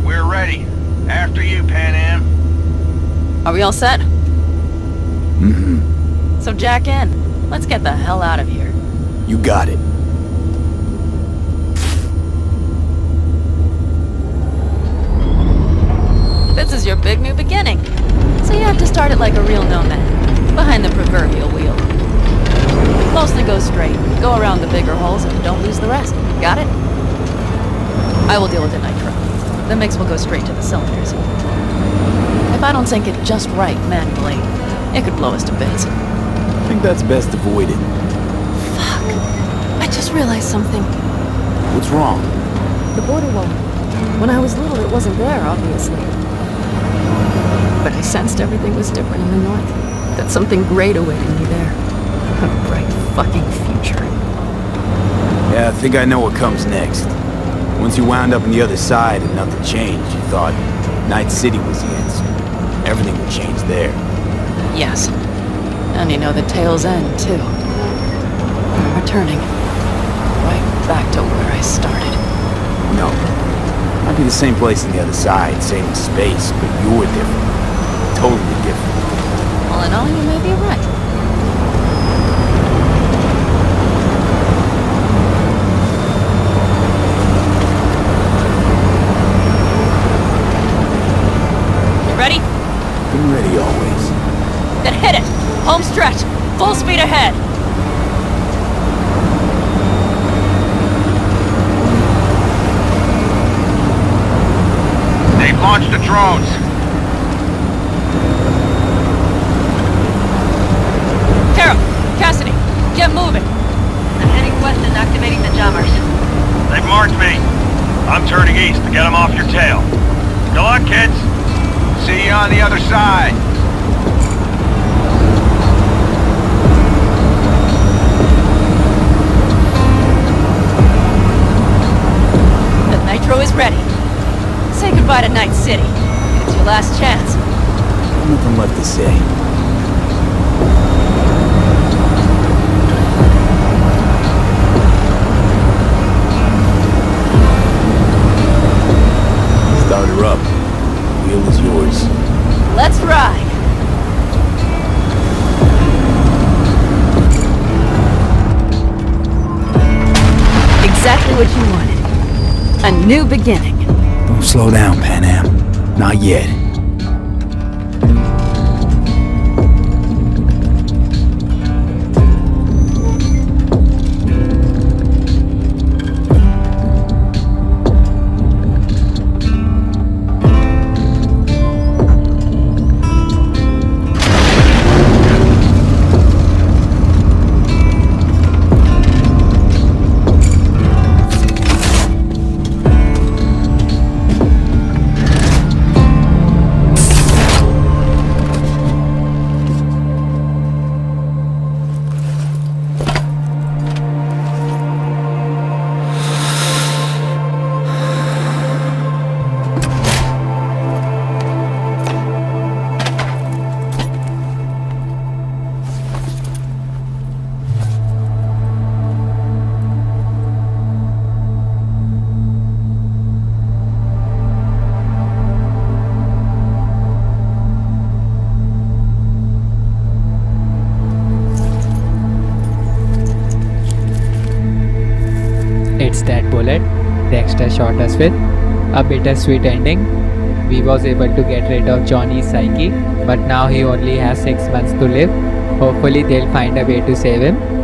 We're ready. After you, Pan Am. Are we all set? Mm-hmm. So jack in. Let's get the hell out of here. You got it. This is your big new beginning. So you have to start it like a real nomad, behind the proverbial wheel. Mostly go straight, go around the bigger holes, and don't lose the rest. Got it? I will deal with the nitro. The mix will go straight to the cylinders. If I don't sync it just right manually, it could blow us to bits. I think that's best avoided. Fuck. I just realized something. What's wrong? The border wall. When I was little, it wasn't there, obviously. But I sensed everything was different in the north. That something great awaited me there. A bright fucking future. Yeah, I think I know what comes next. Once you wound up on the other side and nothing changed, you thought Night City was the answer. Everything would change there. Yes. And you know the tale's end, too. I'm returning. Right back to where I started. No. Might be the same place on the other side, same space, but you're different. Totally different. All in all, you may be right. You ready? Been ready always. Then hit it! Home stretch! Full speed ahead! They've launched the drones. Carol! Cassidy! Get moving! I'm heading west and activating the jammers. They've marked me. I'm turning east to get them off your tail. Good luck, kids. See you on the other side. The Nitro is ready. Say goodbye to Night City. It's your last chance. Nothing left to say. Start her up. Wheel is yours. Let's ride! Exactly what you wanted. A new beginning. Don't slow down, Pan Am. Not yet. bullet, Dexter shot us with. A bittersweet ending. We was able to get rid of Johnny's psyche, but now he only has 6 months to live. Hopefully they'll find a way to save him.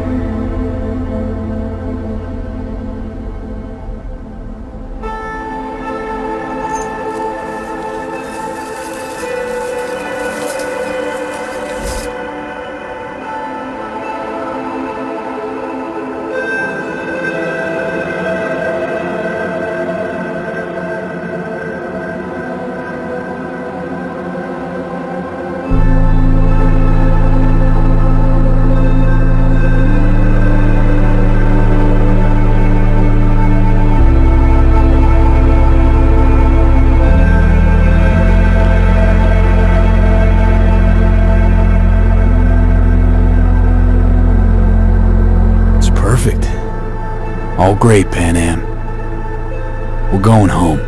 All great, Pan Am. We're going home.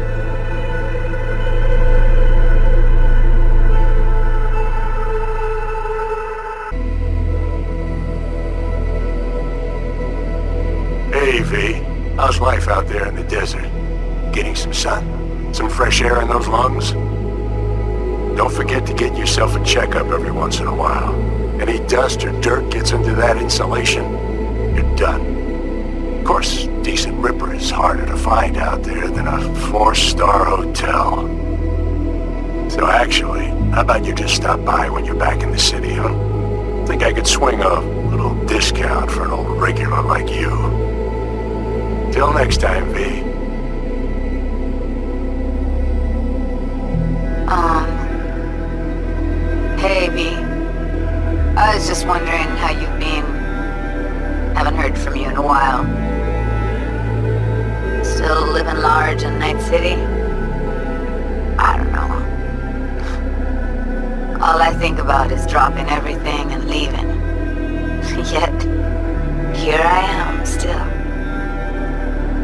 Hey, V. How's life out there in the desert? Getting some sun? Some fresh air in those lungs? Don't forget to get yourself a checkup every once in a while. Any dust or dirt gets into that insulation, you're done. Of course, decent ripper is harder to find out there than a 4-star hotel. So actually, how about you just stop by when you're back in the city, huh? Think I could swing a little discount for an old regular like you. Till next time, V. Hey, V. I was just wondering how you've been. Haven't heard from you in a while. Still living large in Night City? I don't know. All I think about is dropping everything and leaving. Yet, here I am, still.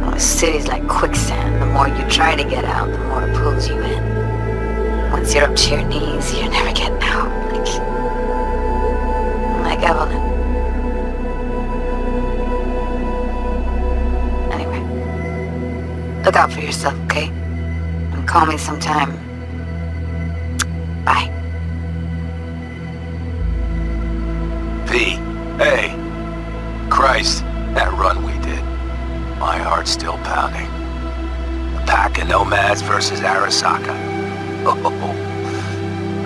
Oh, the city's like quicksand. The more you try to get out, the more it pulls you in. Once you're up to your knees, you're never getting out. Like Evelyn. Look out for yourself, okay? And call me sometime. Bye. V, hey. Christ, that run we did. My heart's still pounding. A pack of nomads versus Arasaka.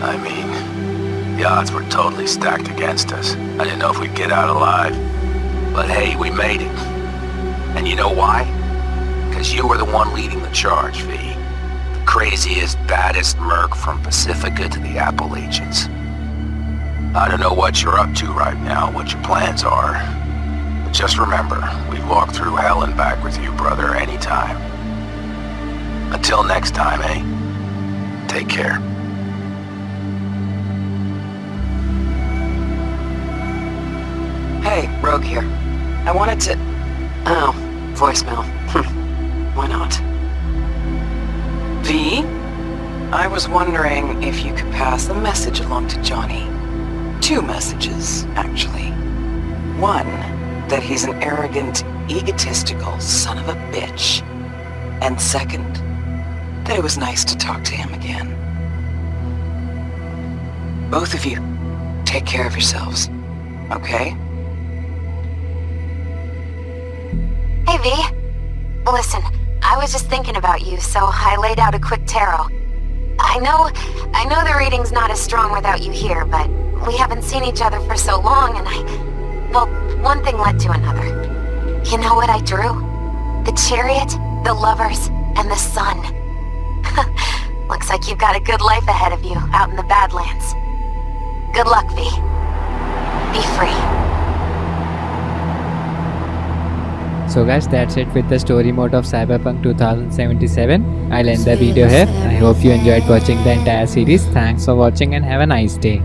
I mean, the odds were totally stacked against us. I didn't know if we'd get out alive. But hey, we made it. And you know why? Because you were the one leading the charge, V. The craziest, baddest merc from Pacifica to the Appalachians. I don't know what you're up to right now, what your plans are. But just remember, we'd walk through hell and back with you, brother, anytime. Until next time, eh? Take care. Hey, Rogue here. I wanted to... Oh, voicemail. Why not? V? I was wondering if you could pass a message along to Johnny. 2 messages, actually. One, that he's an arrogant, egotistical son of a bitch. And second, that it was nice to talk to him again. Both of you, take care of yourselves, okay? Hey, V. Listen, I was just thinking about you, so I laid out a quick tarot. I know the reading's not as strong without you here, but we haven't seen each other for so long, and well, one thing led to another. You know what I drew? The chariot, the lovers, and the sun. Looks like you've got a good life ahead of you out in the Badlands. Good luck, V. Be free. So guys, that's it with the story mode of Cyberpunk 2077. I'll end the video here. I hope you enjoyed watching the entire series. Thanks for watching and have a nice day.